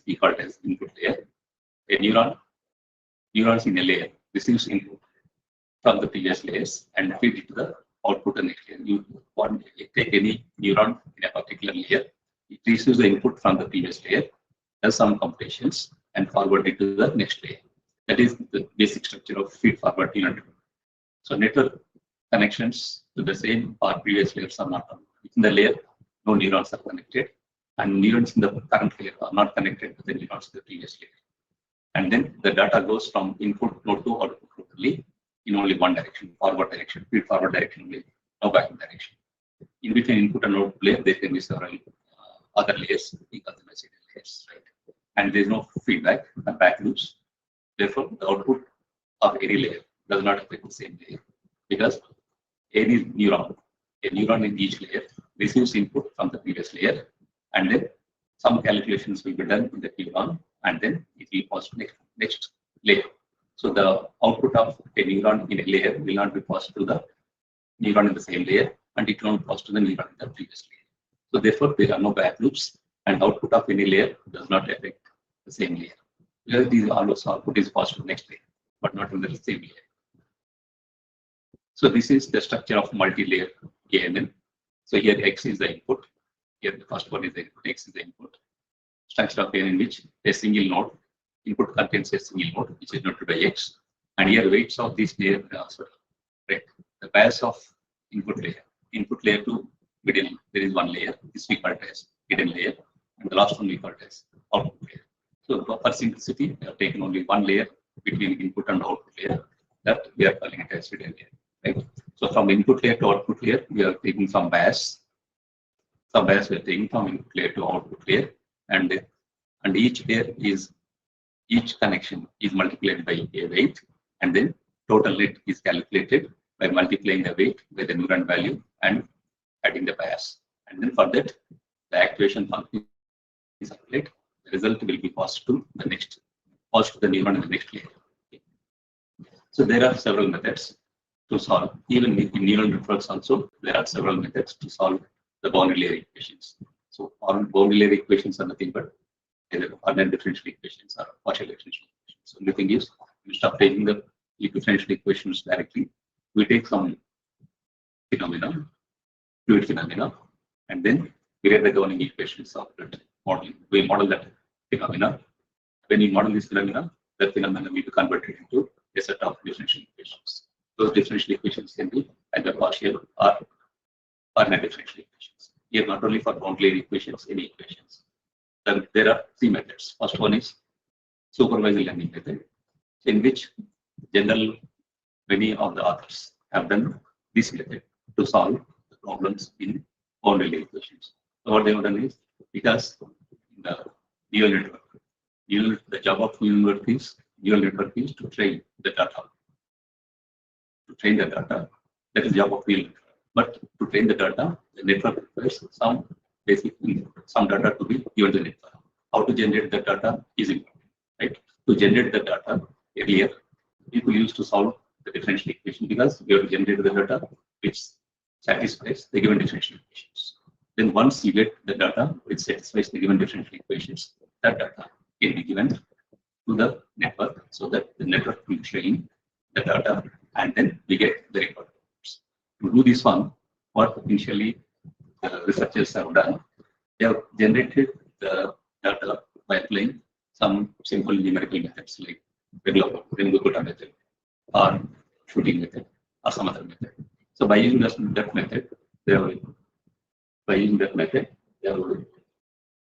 we call it as input layer. A neurons in a layer receives input from the previous layers and feed it to the output the next layer. You take any neuron in a particular layer, it receives the input from the previous layer, does some computations, and forward it to the next layer. That is the basic structure of feed-forward neural network. So network connections to the same or previous layers are not done. Within the layer, no neurons are connected, and neurons in the current layer are not connected to the neurons in the previous layer. And then the data goes from input node to output node only in only one direction, forward direction, feed-forward direction only, no backward direction. In between input and output layer, there can be several other layers, we call them as layers, right? And there is no feedback and back loops. Therefore, the output of any layer does not affect the same layer, because any neuron, a neuron in each layer receives input from the previous layer, and then some calculations will be done in the neuron, and then it will pass to next layer. So the output of a neuron in a layer will not be passed to the neuron in the same layer, and it will not pass to the neuron in the previous layer. So therefore, there are no back loops, and output of any layer does not affect the same layer. Because these always output is passed to the next layer, but not in the same layer. So this is the structure of multi-layer KNN. So here X is the input. Here the first one is the input, X is the input. Structure of KNN in which a single node, input contains a single node, which is noted by X. And here weights of this layer, right? The bias of input layer to middle, there is one layer. This we call it as hidden layer, and the last one we call it as output layer. So for simplicity, we have taken only one layer between input and output layer, that we are calling it as hidden layer. Right? So from input layer to output layer, we are taking some bias. Some bias we are taking from input layer to output layer, and each connection is multiplied by a weight, and then total net is calculated by multiplying the weight by the neuron value and adding the bias. And then for that, the activation function is calculated. The result will be passed to the neuron in the next layer. Okay. So there are several methods to solve. Even in neural networks also, there are several methods to solve the boundary layer equations. So boundary layer equations are nothing but either ordinary differential equations or partial differential equations. So the thing is, instead of taking the differential equations directly, we take some phenomena, fluid phenomena, and then we get the governing equations of that modeling. We model that phenomena. When you model this phenomena, that phenomena will be converted into a set of differential equations. those differential equations can be either partial or net differential equations. Here, not only for boundary layer equations, any equations. Then there are three methods. First one is supervised learning method, in which many of the authors have done this method to solve the problems in boundary layer equations. So what they have done is, because the neural network, the job of neural network is to train the data. To train the data, that is the job of neural network. But to train the data, the network requires some data to be given to the network. How to generate the data is important, right? To generate the data, earlier people used to solve the differential equation because we have to generate the data which satisfies the given differential equations. Then once you get the data which satisfies the given differential equations, that data can be given to the network so that the network will train the data and then we get the record. To do this one, what initially the researchers have done, they have generated the data by applying some simple numerical methods like regular method or shooting method or some other method. So by using that method, they have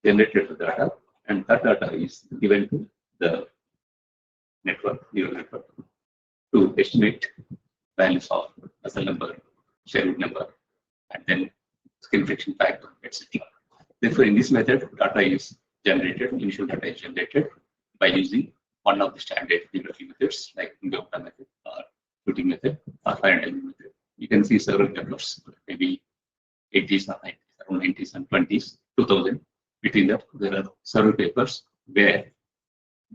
generated the data, and that data is given to the neural network, to estimate values of Russell number, Sherwood number, and then skin friction factor, etc. Therefore, in this method, initial data is generated by using one of the standard numerical methods like Keynote method or shooting method or fire method. You can see several papers, maybe 80s or 90s, around 90s and 20s, 2000. Between that, there are several papers where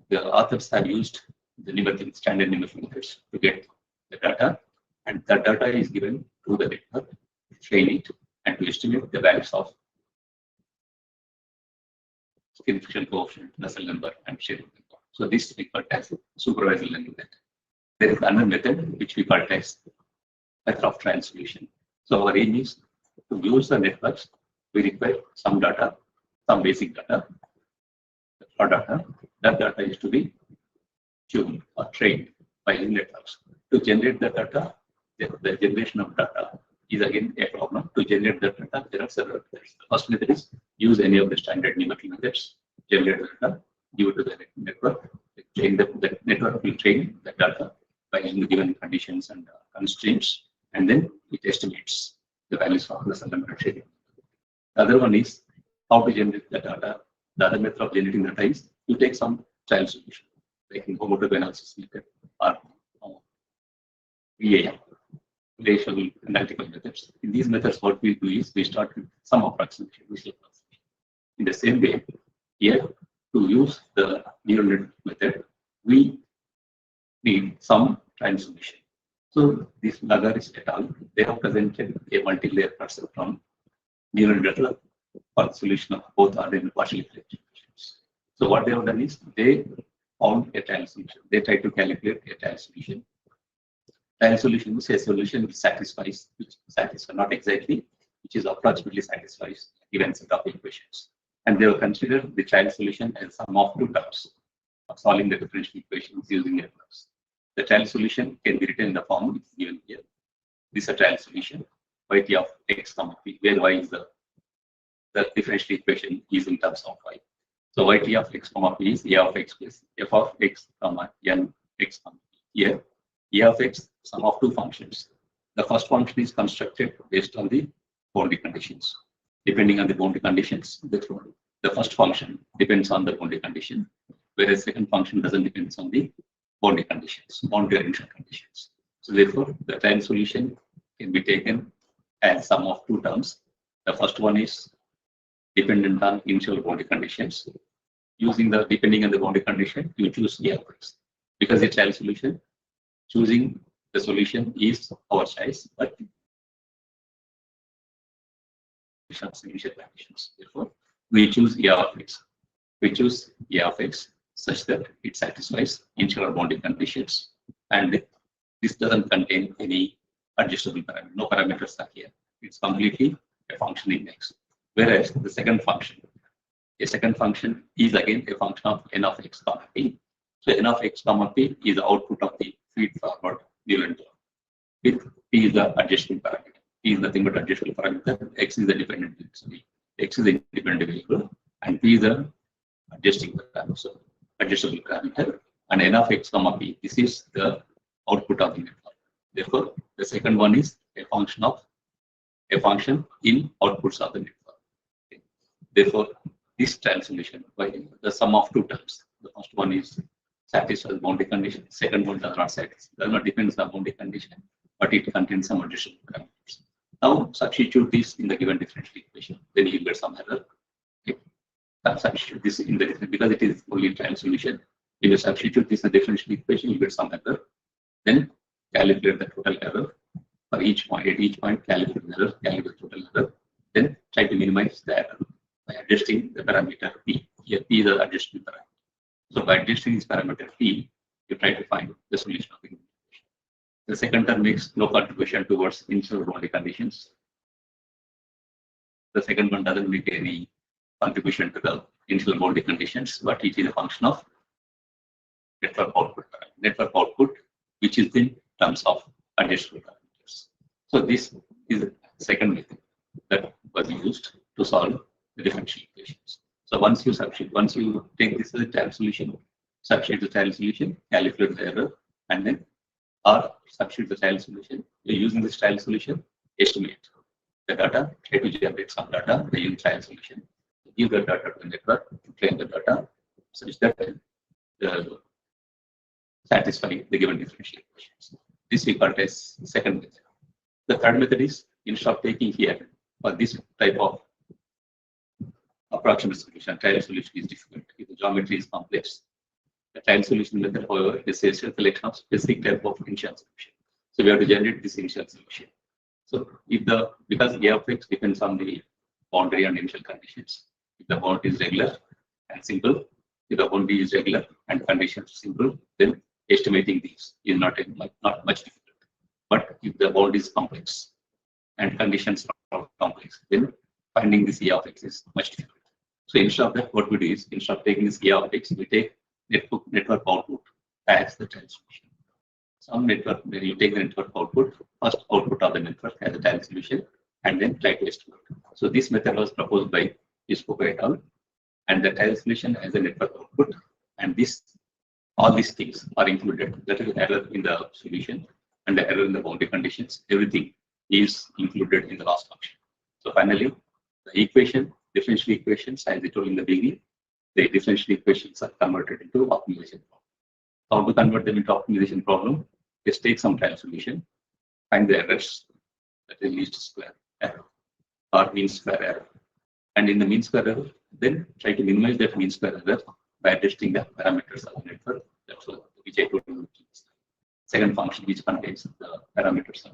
the authors have used the standard numerical methods to get the data, and that data is given to the network to train it and to estimate the values of skin friction coefficient, Russell number, and Sherwood number. So this we call as supervised learning method. There is another method which we call as method of trial solution. So our aim is to use the networks. We require some data, some basic data, or data. That data is to be tuned or trained by the networks. To generate the data, the generation of data is again a problem. To generate the data, there are several methods. The first method is use any of the standard numerical methods, generate the data, give it to the network. The network will train the data by using the given conditions and constraints, and then it estimates the values of the number and Sherwood. The other one is how to generate the data. The other method of generating data is to take some trial solution, like in homotopy analysis method or VAM, relational analytical methods. In these methods, what we do is we start with some approximation, In the same way, here to use the neural network method, we need some trial solution. So this Lagares et al., they have presented a multi-layer parcel from neural network for the solution of both ordered and partially differential equations. So what they have done is they found a trial solution. They tried to calculate a trial solution. Trial solution is a solution which satisfies not exactly, which is approximately satisfies given set of equations. And they have considered the trial solution as sum of two terms of solving the differential equations using networks. The trial solution can be written in the form which is given here. This is a trial solution, yt of x comma p, where y is the differential equation is in terms of y. So yt of x comma p is a of x plus f of x comma n x comma p. Here, a of x, sum of two functions. The first function is constructed based on the boundary conditions. Depending on the boundary conditions, the first function depends on the boundary condition, whereas second function doesn't depend on the boundary conditions, boundary initial conditions. So therefore, the trial solution can be taken as sum of two terms. The first one is dependent on initial boundary conditions. Depending on the boundary condition, you choose a of x. Because the trial solution, choosing the solution is our choice, but initial conditions. Therefore, we choose a of x. We choose a of x such that it satisfies initial boundary conditions, and this doesn't contain any adjustable parameter. No parameters are here. It's completely a function in x. Whereas the second function is again a function of n of x comma p. So n of x comma p is the output of the feed forward neural network. with P is the adjustment parameter. P is nothing but adjustable parameter. X is the dependent variable. X is the independent variable, and P is the adjusting parameter. So adjustable parameter, and N of X comma P. This is the output of the network. Therefore, the second one is a function in outputs of the network. Okay. Therefore, this trial solution by the sum of two terms. The first one is satisfies boundary condition. Second one does not satisfy. Does not depend on the boundary condition, but it contains some additional parameters. Now substitute this in the given differential equation. Then you get some error. Okay. Substitute this in the because it is only trial solution. If you substitute this in the differential equation, you get some error. Then calculate the total error for each point. At each point, calculate the error, calculate the total error. Then try to minimize the error by adjusting the parameter P. Here P is the adjustment parameter. So by adjusting this parameter P, you try to find the solution of the equation. The second term makes no contribution towards initial boundary conditions. The second one doesn't make any contribution to the initial boundary conditions, but it is a function of network output. Network output, which is in terms of adjustable parameters. So this is the second method that was used to solve the differential equations. So once you take this as a trial solution, substitute the trial solution, calculate the error, and then or substitute the trial solution. You're using this trial solution, estimate the data, try to generate some data by using trial solution. Give the data to the network, train the data such that satisfy the given differential equations. This we call as second method. The third method is instead of taking here for this type of approximate solution, trial solution is difficult if the geometry is complex. The trial solution method, however, is a selection of specific type of initial solution. So we have to generate this initial solution. So if because A of X depends on the boundary and initial conditions. If the boundary is regular and simple, if the boundary is regular and conditions simple, then estimating these is not much difficult. But if the boundary is complex and conditions are complex, then finding this A of X is much difficult. So instead of that, what we do is instead of taking this A of X, we take network output as the trial solution. Some network, when you take the network output, first output of the network as a trial solution, and then try to estimate. So this method was proposed by Iscoco et al. And the trial solution as a network output, and all these things are included. That is error in the solution and the error in the boundary conditions. Everything is included in the loss function. So finally, the differential equations, as I told in the beginning, the differential equations are converted into optimization problem. How to convert them into optimization problem? Just take some trial solution, find the errors, that is least square error or mean square error. And in the mean square error, then try to minimize that mean square error by adjusting the parameters of the network. That's which I told you. Second function which contains the parameters.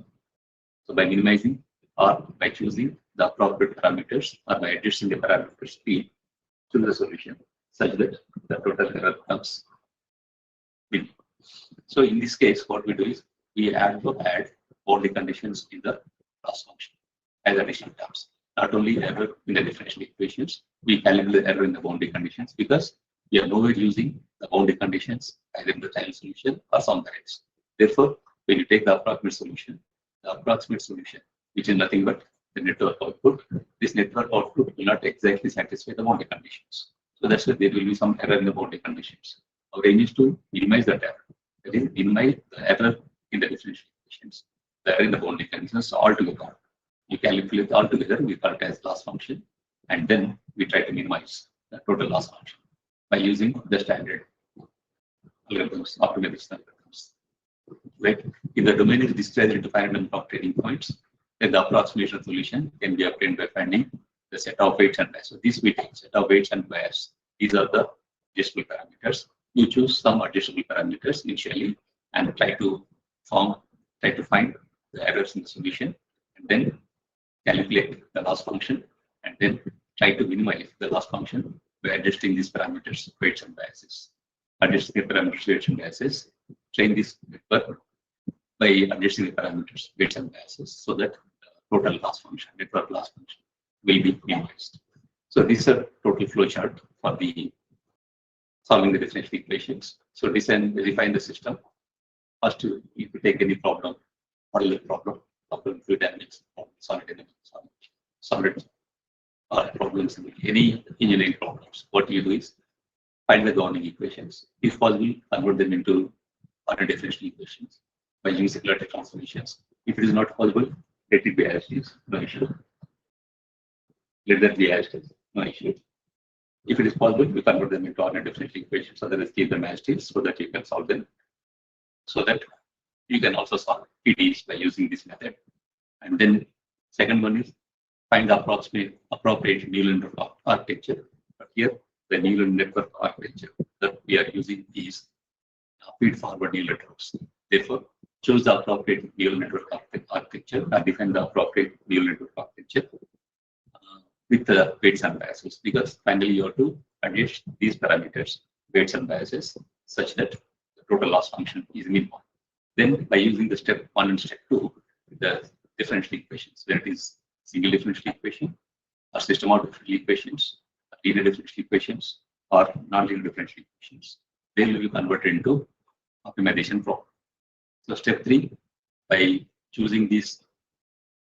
So by minimizing or by choosing the appropriate parameters or by adjusting the parameters P to the solution such that the total error comes in. So in this case, what we do is we have to add boundary conditions in the loss function as additional terms. Not only error in the differential equations, we calculate the error in the boundary conditions because we are nowhere using the boundary conditions either in the trial solution or somewhere else. Therefore, when you take the approximate solution, which is nothing but the network output, this network output will not exactly satisfy the boundary conditions. So that's why there will be some error in the boundary conditions. Our aim is to minimize that error. That is, minimize the error in the differential equations, the error in the boundary conditions altogether. You calculate altogether, we call it as loss function, and then we try to minimize the total loss function by using the standard algorithms, optimization algorithms. Right? If the domain is discharged into finite number of trading points, then the approximation solution can be obtained by finding the set of weights and bias. So this we take set of weights and bias. These are the adjustable parameters. You choose some adjustable parameters initially and try to find the errors in the solution, and then calculate the loss function, and then try to minimize the loss function by adjusting these parameters, weights and biases. Adjusting the parameters, weights and biases, train this network by adjusting the parameters, weights and biases, so that the total loss function, network loss function, will be minimized. So this is a total flow chart for the solving the differential equations. So define the system. First, if you take any problem modular problem fluid dynamics, solid dynamics, solid problems, any engineering problems. What you do is find the governing equations. If possible, convert them into other differential equations by using lateral transformations. If it is not possible, let it be as is, no issue. Let that be as is, no issue. If it is possible, we convert them into other differential equations, otherwise keep them as is so that you can solve them. So that you can also solve PDEs by using this method. And then second one is find the appropriate neural network architecture. But here, the neural network architecture that we are using is feed-forward neural networks. Therefore, choose the appropriate neural network architecture and define the appropriate neural network architecture with the weights and biases, because finally you have to adjust these parameters, weights and biases, such that the total loss function is minimal. Then, by using the step 1 and step 2, the differential equations, where it is single differential equation, or system of differential equations, linear differential equations, or non-linear differential equations, they will be converted into optimization problem. So step 3, by choosing these,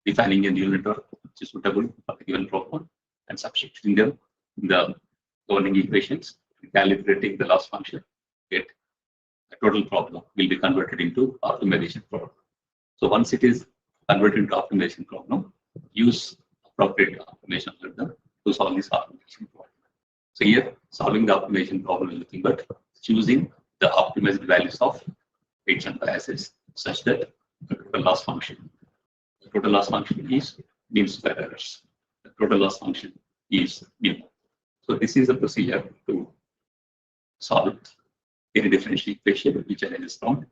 defining a neural network which is suitable for the given problem and substituting them in the governing equations, calibrating the loss function, get the total problem will be converted into optimization problem. So once it is converted into optimization problem, use appropriate optimization algorithm to solve this optimization problem. So here, solving the optimization problem is nothing but choosing the optimized values of weights and biases such that the total loss function. The total loss function is mean square errors. The total loss function is minimal. So this is a procedure to solve any differential equation which arises from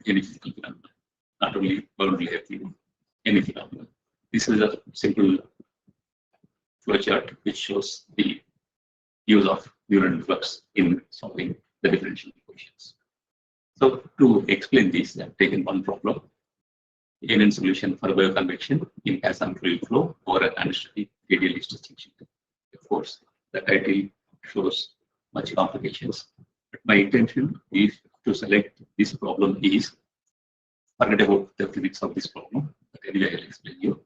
any physical phenomenon, not only boundary layer theory, any phenomenon. This is a simple flowchart which shows the use of neural networks in solving the differential equations. So to explain this, I have taken one problem, alien solution for bioconvection in gas and fluid flow over an unsteady radial stretching sheet. Of course, the title shows much complications, but my intention is to select this problem is, forget about the physics of this problem, but anyway I will explain you.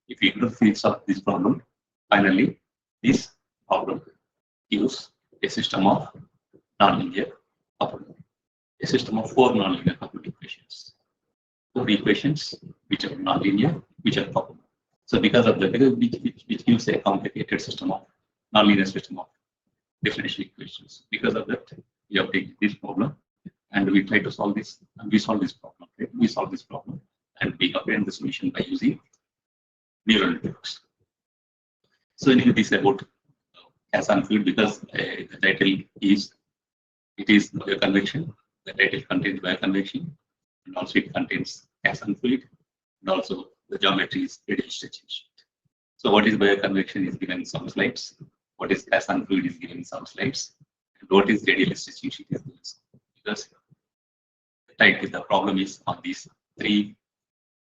If you ignore the physics of this problem, finally this problem gives a system of nonlinear coupled, a system of 4 nonlinear coupled equations. 4 equations which are nonlinear, which are coupled. So because of that, which gives a complicated system of nonlinear system of differential equations. Because of that, we have taken this problem and we try to solve this, and we solve this problem. Right? We solve this problem and we obtain the solution by using neural networks. So anyway, this is about gas and fluid because the title is, it is bioconvection. The title contains bioconvection, and also it contains gas and fluid, and also the geometry is radial stretching sheet. So what is bioconvection is given in some slides. What is gas and fluid is given in some slides. And what is radial stretching sheet is given. Because the problem is on these 3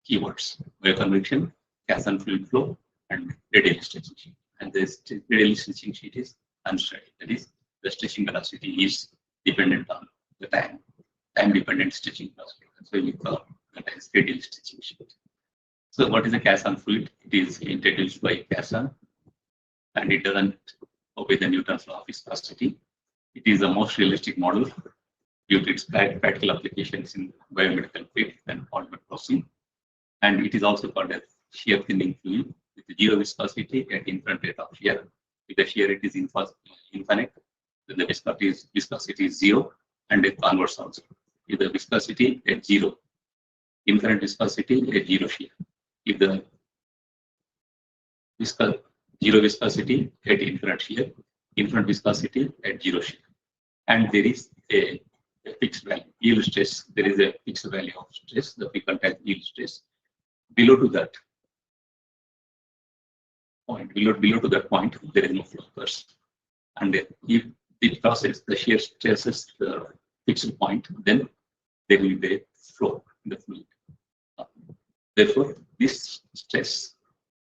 keywords: bioconvection, gas and fluid flow, and radial stretching sheet. And this radial stretching sheet is unsteady. That is, the stretching velocity is dependent on the time-dependent stretching velocity. So you call that as radial stretching sheet. So what is a gas and fluid? It is introduced by Casa, and it doesn't obey the Newton's law of viscosity. It is the most realistic model due to its practical applications in biomedical field and polymer processing. And it is also called a shear thinning fluid with 0 viscosity at infinite rate of shear. If the shear rate is infinite, then the viscosity is 0, and a converse also. If the viscosity at 0, infinite viscosity at 0 shear. If the 0 viscosity at infinite shear, infinite viscosity at 0 shear. And there is a fixed value, yield stress. There is a fixed value of stress that we call as yield stress. Below to that point, there is no flow occurs. And if it crosses the shear stresses the fixed point, then there will be a flow in the fluid. Therefore, this stress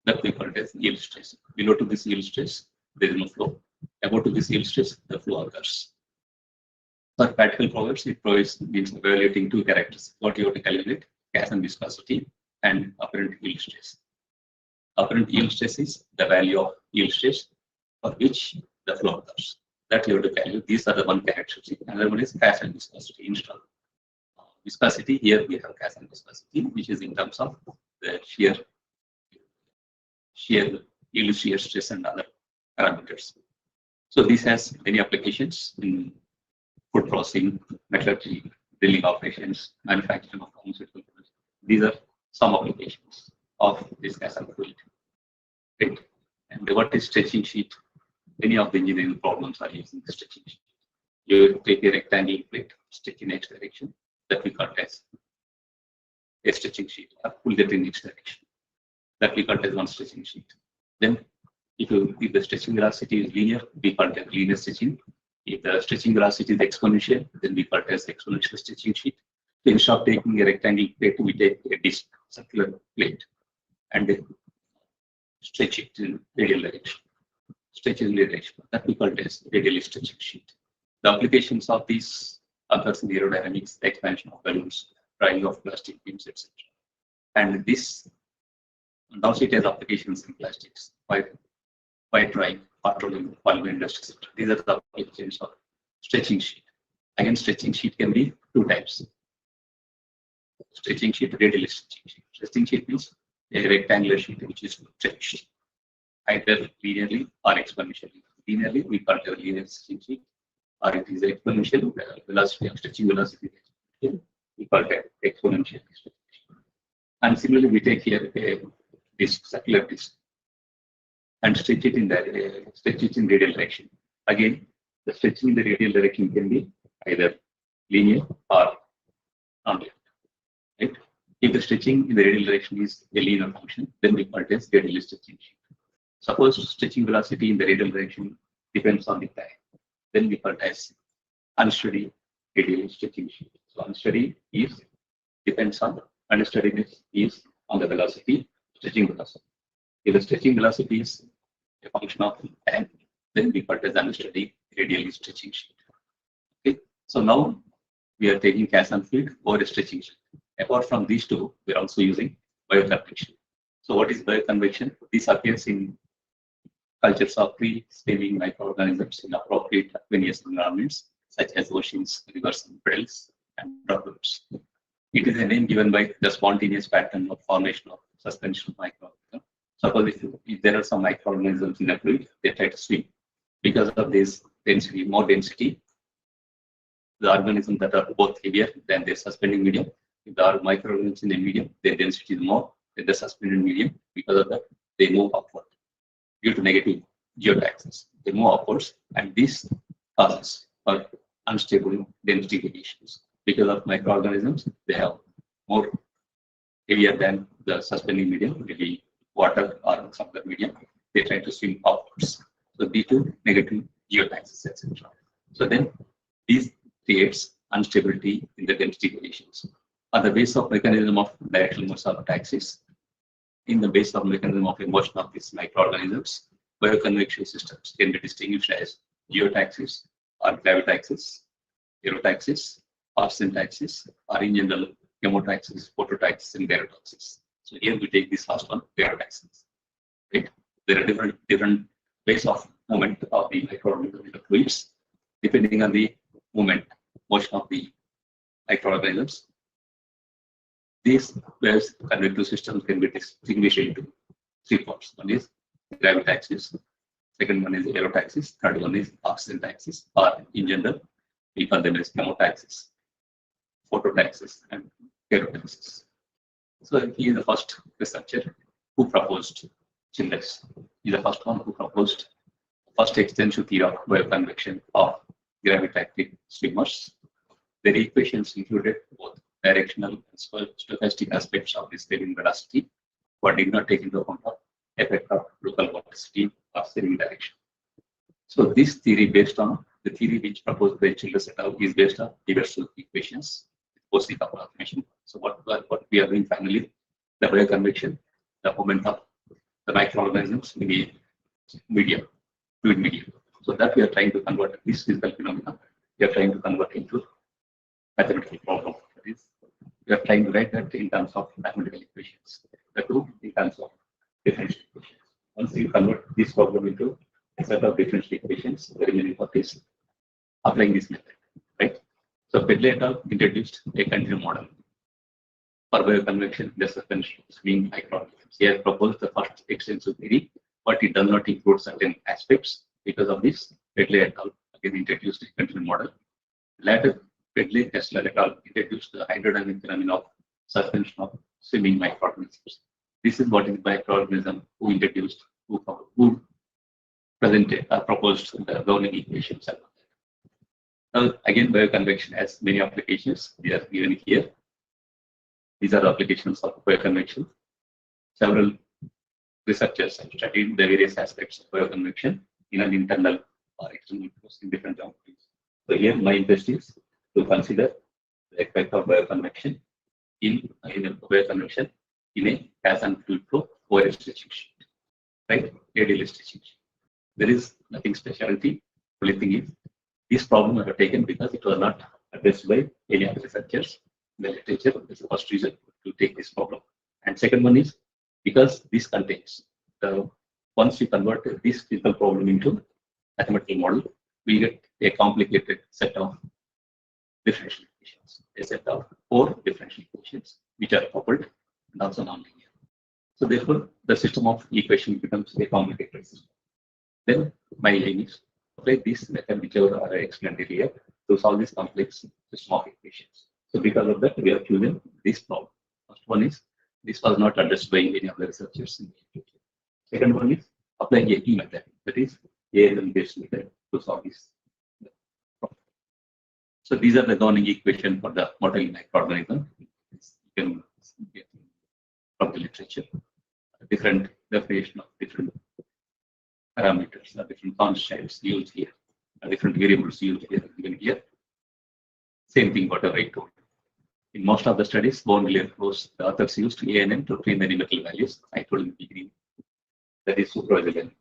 that we call as yield stress. Below to this yield stress, there is no flow. Above to this yield stress, the flow occurs. For practical problems, it provides means evaluating 2 characters. What you have to calculate: gas and viscosity, and apparent yield stress. Apparent yield stress is the value of yield stress for which the flow occurs. That you have to calculate. These are the one characteristic. Another one is gas and viscosity. Install viscosity. Here we have gas and viscosity, which is in terms of the shear yield, shear stress, and other parameters. So this has many applications in food processing, metallurgy, drilling operations, manufacturing of pharmaceutical products. These are some applications of this gas and fluid. Right. And what is stretching sheet? Many of the engineering problems are using the stretching sheet. You take a rectangle plate, stretch in X direction, that we call as a stretching sheet, or pull that in X direction. That we call as one stretching sheet. Then, if the stretching velocity is linear, we call it as linear stretching. If the stretching velocity is exponential, then we call it as exponential stretching sheet. So instead of taking a rectangle plate, we take a disc, circular plate, and stretch it in radial direction. Stretch in radial direction. That we call it as radial stretching sheet. The applications of these occurs in aerodynamics, the expansion of balloons, drying of plastic beams, etc. And this also it has applications in plastics, pipe drying, petroleum, polymer industry, etc. These are the applications of stretching sheet. Again, stretching sheet can be two types. Stretching sheet, radial stretching sheet. Stretching sheet means a rectangular sheet which is stretched either linearly or exponentially. Linearly, we call it a linear stretching sheet, or it is exponential velocity of stretching velocity. We call it exponential stretching sheet. And similarly, we take here a disc, circular disc, and stretch it in radial direction. Again, the stretching in the radial direction can be either linear or non-linear. Right? If the stretching in the radial direction is a linear function, then we call it as radial stretching sheet. Suppose stretching velocity in the radial direction depends on the time, then we call it as unsteady radial stretching sheet. So unsteady is depends on unsteadiness is on the velocity, stretching velocity. If the stretching velocity is a function of time, then we call it as unsteady radial stretching sheet. Okay. So now we are taking gas and fluid or a stretching sheet. Apart from these two, we are also using bioconvection. So what is bioconvection? This appears in cultures of free-swimming microorganisms in appropriate aqueous environments such as oceans, rivers, and puddles, and droplets. It is a name given by the spontaneous pattern of formation of suspension of microorganisms. Suppose if there are some microorganisms in a fluid, they try to swim. Because of this density, more density, the organisms that are both heavier than their suspending medium. If there are microorganisms in the medium, their density is more than the suspended medium. Because of that, they move upward due to negative geotaxis. They move upwards, and this causes unstable density variations. Because of microorganisms, they have more heavier than the suspending medium, maybe water or some other medium. They try to swim upwards. So due to negative geotaxis, etc. So then this creates instability in the density variations. On the base of mechanism of directional motion of taxis, in the base of mechanism of motion of these microorganisms, bioconvection systems can be distinguished as geotaxis or gravitaxis, aerotaxis, or syntaxis, or in general chemotaxis, phototaxis, and barotaxis. So here we take this last one, barotaxis. Right? There are different ways of movement of the microorganism fluids, depending on the motion of the microorganisms. These waves convective systems can be distinguished into three parts. One is gravitaxis, second one is aerotaxis, third one is syntaxis, or in general, we call them as chemotaxis, phototaxis, and barotaxis. So he is the first researcher who proposed Childress. He is the first one who proposed first extensive theory of bioconvection of gravitatic streamers. Their equations included both directional and stochastic aspects of the steering velocity, but did not take into account the effect of local vorticity or steering direction. So this theory, based on the theory which proposed by Childress et al., is based on reversal equations, Bose approximation. So what we are doing finally, the bioconvection, the movement of the microorganisms in the medium, fluid medium. So that we are trying to convert this physical phenomena. We are trying to convert into mathematical problem. That is we are trying to write that in terms of mathematical equations. The two in terms of differential equations. Once you convert this problem into a set of differential equations, the remaining part is applying this method, right? So Pedley et al. Introduced a continuum model for bioconvection, the suspension swing microorganisms. He has proposed the first extensive theory, but it does not include certain aspects. Because of this, Pedley et al. Again introduced a continuum model. Later, Pedley, Kessler et al. Introduced the hydrodynamic phenomenon of suspension of swimming microorganisms. This is what is microorganism who introduced, who presented or proposed the governing equations. Now, again, bioconvection has many applications. They are given here. These are the applications of bioconvection. Several researchers have studied the various aspects of bioconvection in an internal or external process in different geometries. So here, my interest is to consider the effect of bioconvection in bioconvection in a gas and fluid flow over a stretching sheet, right? Radial stretching sheet. There is nothing specialty. Only thing is, this problem I have taken because it was not addressed by any other researchers in the literature. That's the first reason to take this problem. And second one is because this contains the once you convert this physical problem into mathematical model, we get a complicated set of differential equations, a set of 4 differential equations which are coupled and also nonlinear. So therefore, the system of equation becomes a complicated system. Then my aim is to apply this method, whichever I explained earlier, to solve this complex system of equations. So because of that, we have chosen this problem. First one is this was not addressed by any of the researchers in the literature. Second one is applying a key method, that is ALM-based method to solve this problem. So these are the governing equation for the modeling microorganism. You can get from the literature. A different definition of different parameters, different constants used here, different variables used here, given here. Same thing whatever I told. In most of the studies, bone layer flows, the authors used ANM to train the numerical values. I told in the beginning, that is supervised learning.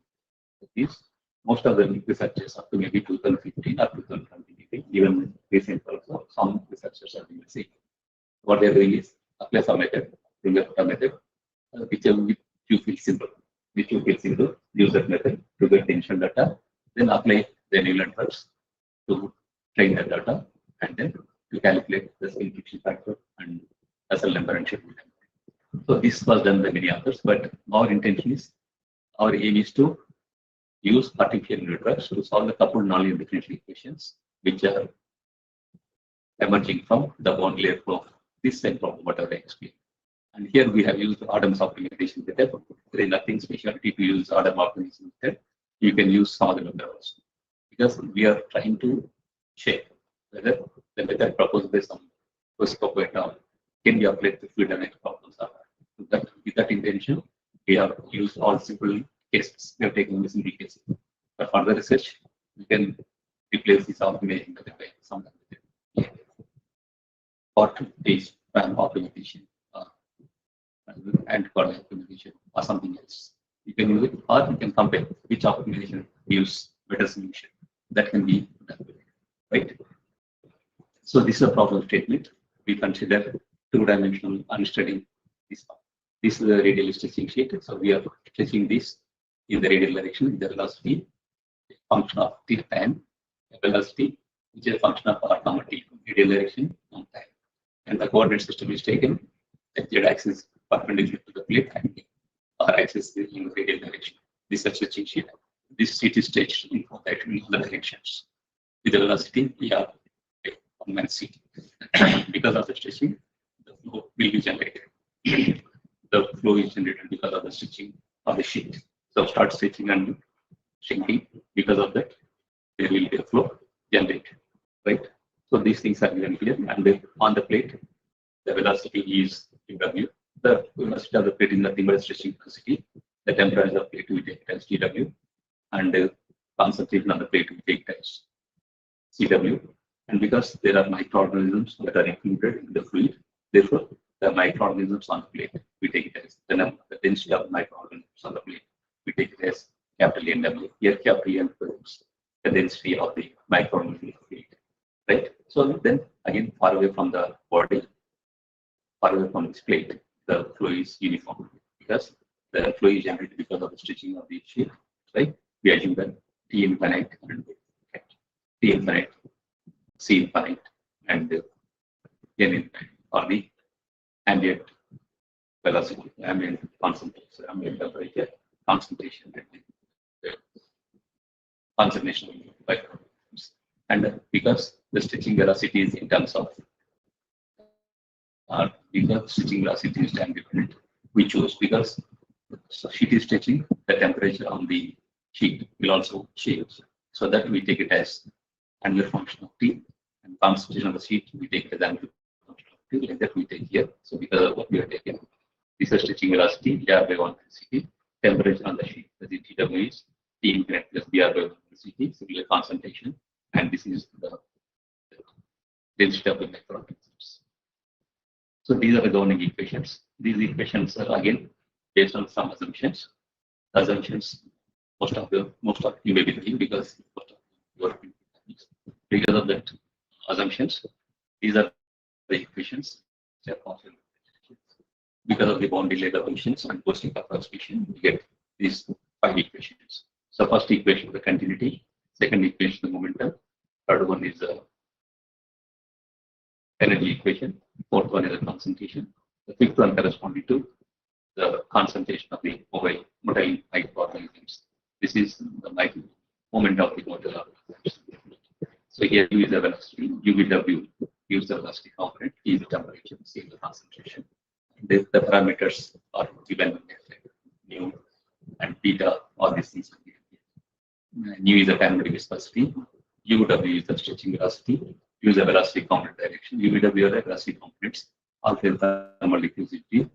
Most of the researchers up to maybe 2015 or 2020, even recent also, some researchers are doing the same. What they are doing is apply some method, a method, whichever you feel simple. Which you feel simple, use that method to get the initial data, then apply the neural networks to train the data, and then to calculate the spin friction factor and SL number and schedule number. So this was done by many others, but our intention is, our aim is to use artificial networks to solve the coupled nonlinear differential equations, which are emerging from the bone layer flow. This same problem, whatever I explained. And here we have used Adam's optimization method. There is nothing specialty to use Adam optimization method. You can use some other method also. Because we are trying to check whether the method proposed by some postcopet can be applied to fluid dynamics problems. With that intention, we have used all simple cases. We have taken the simple cases. For further research, we can replace this optimization method by some other method. Part is optimization. And for optimization or something else. You can use it, or you can compare which optimization gives better solution. That can be done, right? So this is a problem statement. We consider two-dimensional unsteady this. This is a radial stretching sheet. So we are stretching this in the radial direction, the velocity, a function of t time, velocity, which is a function of r comma t, radial direction on time. And the coordinate system is taken, the z-axis perpendicular to the plate and r-axis in the radial direction. This is a stretching sheet. This sheet is stretched in the directions. With the velocity, we have on c. Because of the stretching, the flow will be generated. The flow is generated because of the stretching of the sheet. So start stretching and shrinking. Because of that, there will be a flow generated, right? So these things are given here, and then on the plate, the velocity is W. The velocity of the plate is nothing but stretching velocity. The temperature of the plate we take as TW, and the concentration of the plate we take as CW. And because there are microorganisms that are included in the fluid, therefore the microorganisms on the plate we take it as the number, the density of microorganisms on the plate we take it as capital NW. Here capital N represents the density of the microorganisms in the fluid, right? So then again, far away from the body, far away from this plate, the flow is uniform because the flow is generated because of the stretching of the sheet, right? We assume that T infinite and T infinite, C infinite, and N infinite are the ambient velocity, ambient concentration, ambient temperature, concentration, and concentration of micrograms. And because the stretching velocity is in terms of because stretching velocity is time dependent, we choose because the sheet is stretching, the temperature on the sheet will also change. So that we take it as angular function of T, and concentration of the sheet we take it as angular function of T, like that we take here. So because of what we are taking, this is stretching velocity, BR by 1 CT, temperature on the sheet, the TW is T infinite plus BR by 1 CT, similar concentration, and this is the density of the microorganisms. So these are the governing equations. These equations are again based on some assumptions. Assumptions, most of you may be doing because most of you are because of that assumptions. These are the equations. Because of the boundary layer functions and posting approximation, we get these 5 equations. So first equation, the continuity. Second equation, the momentum. Third one is the energy equation. Fourth one is the concentration. The fifth one corresponding to the concentration of the mobile microorganisms. This is the moment of the mobile organisms. So here U is the velocity, UVW gives the velocity component, E is the temperature, C is the concentration. The parameters are given nu and beta, all these things. Nu is the kinematic viscosity, UW is the stretching velocity, U is the velocity component direction, UVW are the velocity components, alpha is the thermal diffusivity.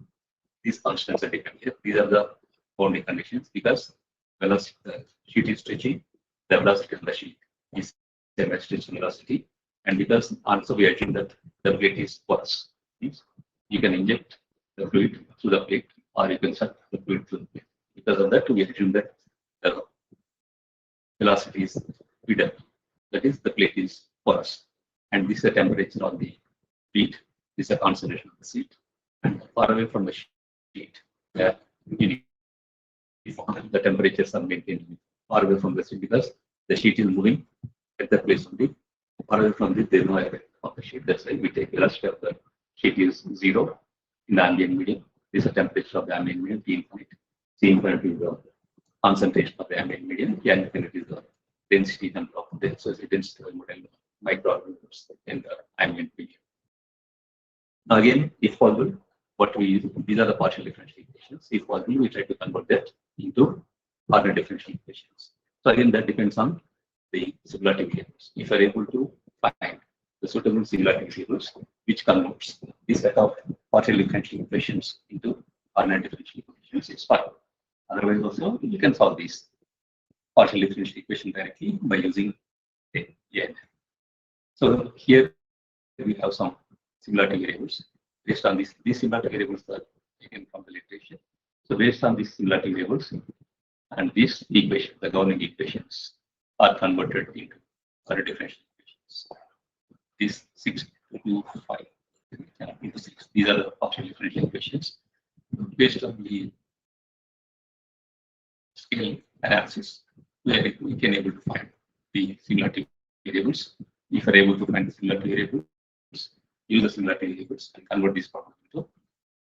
These constants are taken here. These are the boundary conditions because velocity, the sheet is stretching, the velocity of the sheet is same as stretching velocity, and because also we assume that the plate is porous, means you can inject the fluid through the plate or you can suck the fluid through the plate. Because of that, we assume that the velocity is VW, that is the plate is porous, and this is the temperature on the sheet, this is the concentration of the sheet, and far away from the sheet, the temperatures are maintained far away from the sheet because the sheet is moving at the place of the far away from the there is no effect of the sheet. That's why we take velocity of the sheet is 0 in the ambient medium. This is the temperature of the ambient medium, T infinite. C infinite is the concentration of the ambient medium, N infinite is the density number of the density of microorganisms in the ambient medium. Now again, if possible, what we use, these are the partial differential equations. If possible, we try to convert that into ordinary differential equations. So again, that depends on the singularity variables. If you are able to find the suitable singularity variables, which converts this set of partial differential equations into ordinary differential equations, it's fine. Otherwise, also you can solve these partial differential equation directly by using a. So here we have some singularity variables. Based on these singularity variables are taken from the literature. So based on these singularity variables and these equations, the governing equations are converted into other differential equations. These 6 to 5 into 6. These are the partial differential equations. Based on the scaling analysis, we can able to find the singularity variables. If we are able to find the singularity variables, use the singularity variables and convert these problems into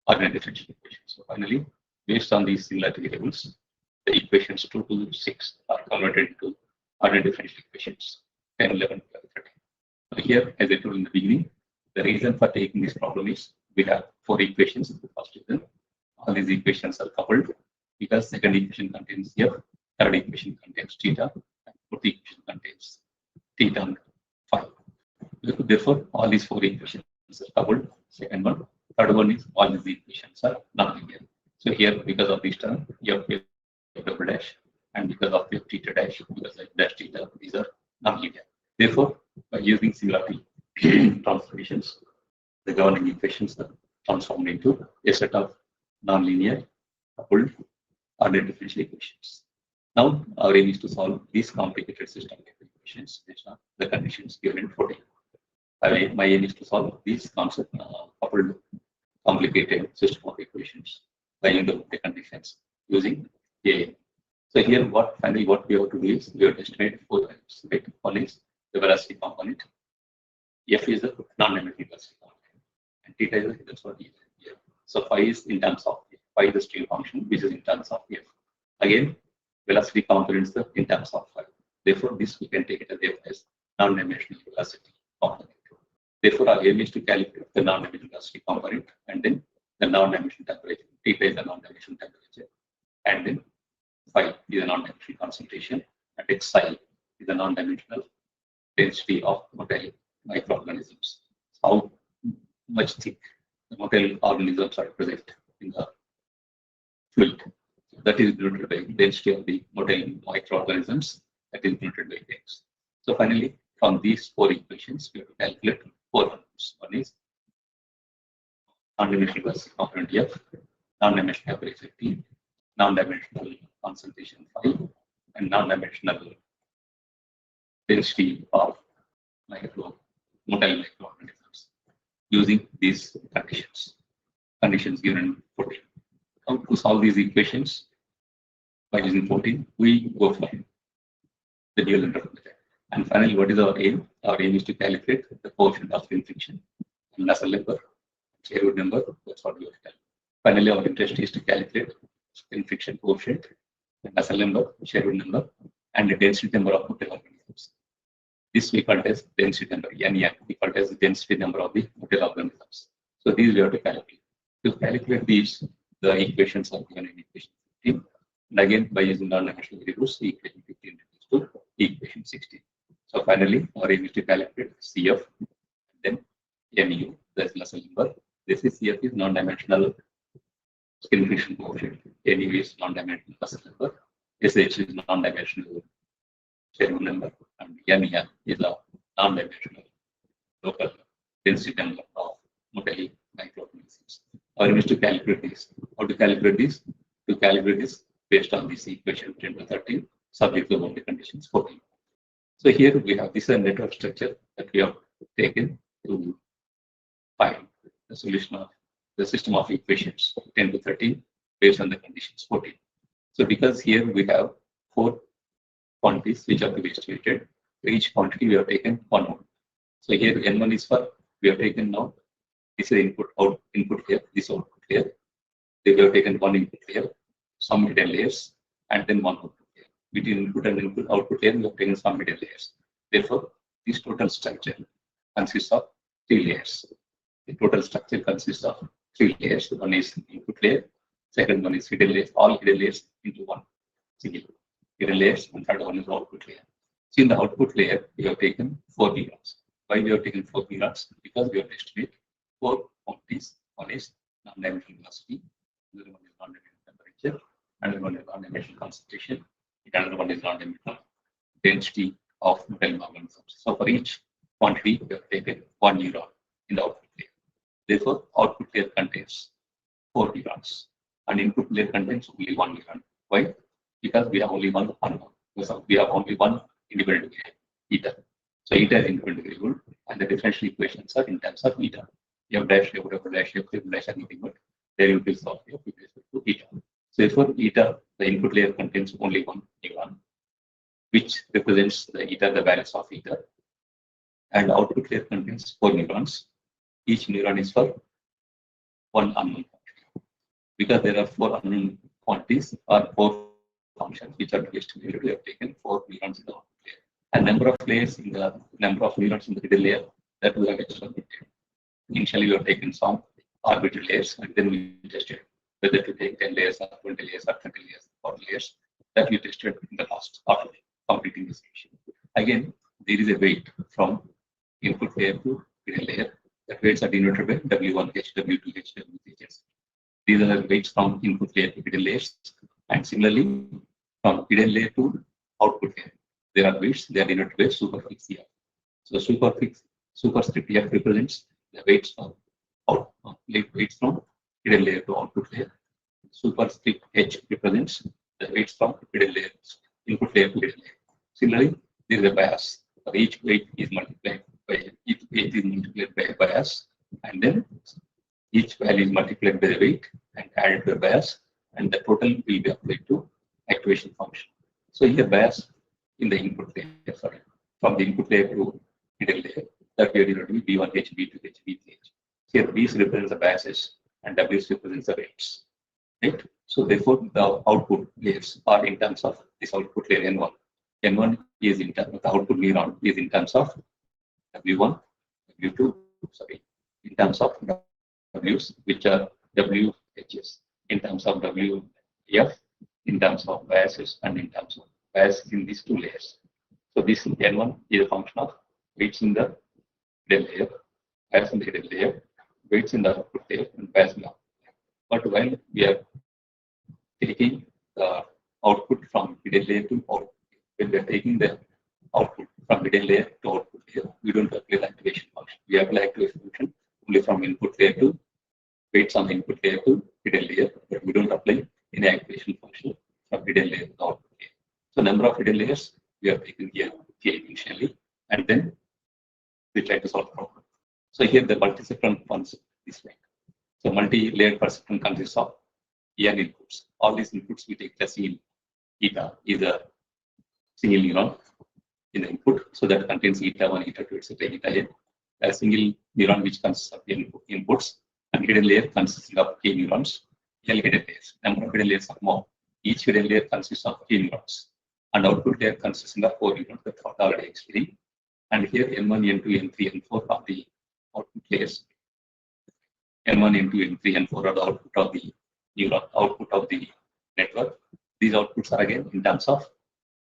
ordinary differential equations. So finally, based on these singularity variables, the equations 2 to 6 are converted into ordinary differential equations 10, 11, 12, 13. So here, as I told in the beginning, the reason for taking this problem is we have 4 equations. The first reason, all these equations are coupled because second equation contains F, third equation contains theta, and fourth equation contains theta and phi. Therefore, all these 4 equations are coupled. Second one, third one is all these equations are nonlinear. So here, because of this term, F double dash, and because of F theta dash, because of dash theta, these are nonlinear. Therefore, by using singularity transformations, the governing equations are transformed into a set of nonlinear coupled ordinary differential equations. Now, our aim is to solve these complicated system equations based on the conditions given in 14. My aim is to solve these coupled complicated system of equations by using the conditions using AI. So here finally what we have to do is we have to estimate 4 values, right? One is the velocity component, F is the non-dimensional velocity component, and theta is that's what is here. So phi is in terms of F, phi is the stream function, which is in terms of F. Again, velocity component is in terms of phi. Therefore, this we can take it as non-dimensional velocity component. Therefore, our aim is to calculate the non-dimensional velocity component and then the non-dimensional temperature. Theta is the non-dimensional temperature, and then phi is a non-dimensional concentration, and xi is a non-dimensional density of motile microorganisms. How much thick the motile organisms are present in the fluid. That is denoted by density of the motile microorganisms, that is denoted by x. So finally, from these 4 equations, we have to calculate 4 values. One is non-dimensional velocity component F, non-dimensional temperature T, non-dimensional concentration phi, and non-dimensional density of motile microorganisms using these conditions given in 14. How to solve these equations? By using 14, we go for the dual interpolator. And finally, what is our aim? Our aim is to calculate the coefficient of spin friction, and Nusselt number, Sherwood number. That's what we have done. Finally, our interest is to calculate spin friction coefficient, Nusselt number, Sherwood number, and the density number of motile organisms. This we call as density number, NN. We call as the density number of the motile organisms. So these we have to calculate. To calculate these, the equations are given in equation 15. And again, by using non-dimensional variables, equation 15 reduced to equation 16. So finally, our aim is to calculate CF, then NU, that's Nusselt number. This is CF is non-dimensional spin friction coefficient. NU is non-dimensional Nusselt number. SH is non-dimensional Sherwood number, and NN is a non-dimensional local density number of motile microorganisms. Our aim is to calculate this. How to calculate this? To calculate this based on this equation 10 to 13, subject to boundary conditions 14. So here we have this network structure that we have taken to find the solution of the system of equations 10 to 13 based on the conditions 14. So because here we have 4 quantities which are to be estimated, for each quantity we have taken 1 node. So here N1 is for, we have taken now, this is input here, this output here. They have taken 1 input here, some hidden layers, and then 1 output here. Between input and input output here, we have taken some hidden layers. Therefore, this total structure consists of 3 layers. The total structure consists of 3 layers. One is input layer, second one is hidden layers, all hidden layers into one single hidden layers, and third one is output layer. So in the output layer, we have taken 4 neurons. Why we have taken 4 neurons? Because we have to estimate 4 quantities. One is non-dimensional velocity, another one is non-dimensional temperature, another one is non-dimensional concentration, another one is non-dimensional density of motile organisms. So for each quantity, we have taken 1 neuron in the output layer. Therefore, output layer contains 4 neurons, and input layer contains only 1 neuron. Why? Because we have only one unknown. So we have only one independent variable, eta. So eta is independent variable, and the differential equations are in terms of eta. You have dash, dash, anything, but there will be solved with respect to eta. So therefore, eta, the input layer contains only 1 neuron, which represents the eta, the values of eta. And output layer contains 4 neurons. Each neuron is for 1 unknown quantity. Because there are 4 unknown quantities or 4 functions which are to be estimated, we have taken 4 neurons in the output layer. And number of layers in the number of neurons in the hidden layer, that we have extrapolated. Initially, we have taken some arbitrary layers, and then we tested whether to take 10 layers or 20 layers or 30 layers or layers. That we tested in the last after completing this mission. Again, there is a weight from input layer to hidden layer. The weights are denoted by W1H, W2H, W3H. These are the weights from input layer to hidden layers. And similarly, from hidden layer to output layer, there are weights, they are denoted by superfix F. So superscript F represents the weights from weights from hidden layer to output layer. Superscript H represents the weights from hidden layer, input layer to hidden layer. Similarly, there is a bias. For each weight is multiplied by a bias, and then Each value is multiplied by the weight and added to the bias, and the total will be applied to activation function. So here bias in the input layer, sorry, from the input layer to hidden layer, that here is going to be B1H, B2H, B3H. Here B's represents the biases and W's represents the weights, right? So therefore the output layers are in terms of this output layer N1. N1 is in terms of the output neuron is in terms of W1, W2, sorry, in terms of W's, which are WHs, in terms of WF, in terms of biases, and in terms of bias in these two layers. So this N1 is a function of weights in the hidden layer, bias in the hidden layer, weights in the output layer, and bias in the output layer. But when we are taking the output from hidden layer to output, when we are taking the output from hidden layer to output layer, we don't apply the activation function. We apply activation function only from input layer to weights on the input layer to hidden layer, but we don't apply any activation function from hidden layer to output layer. So number of hidden layers we are taking here K initially, and then we try to solve the problem. So here the multi-sequence concept is like. So multi-layered perceptron consists of n inputs. All these inputs we take the single eta is a single neuron in the input, so that contains eta 1, eta 2, etc. eta n. A single neuron which consists of inputs, and hidden layer consisting of k neurons, L hidden layers. Number of hidden layers are more. Each hidden layer consists of k neurons, and output layer consisting of 4 neurons. That's what already explained. And here N1, N2, N3, N4 are the output layers. N1, N2, N3, N4 are the output of the neuron, output of the network. These outputs are again in terms of,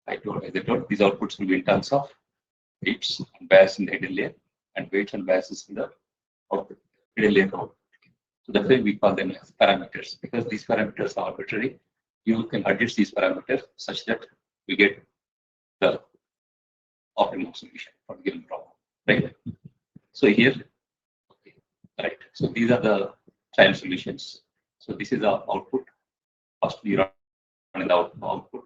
as I told, these outputs will be in terms of weights and bias in the hidden layer, and weights and biases in the output, hidden layer output. So that's why we call them as parameters, because these parameters are arbitrary. You can adjust these parameters such that we get the optimum solution for the given problem, right? So here, okay, right. So these are the trial solutions. So this is our output. First neuron in the output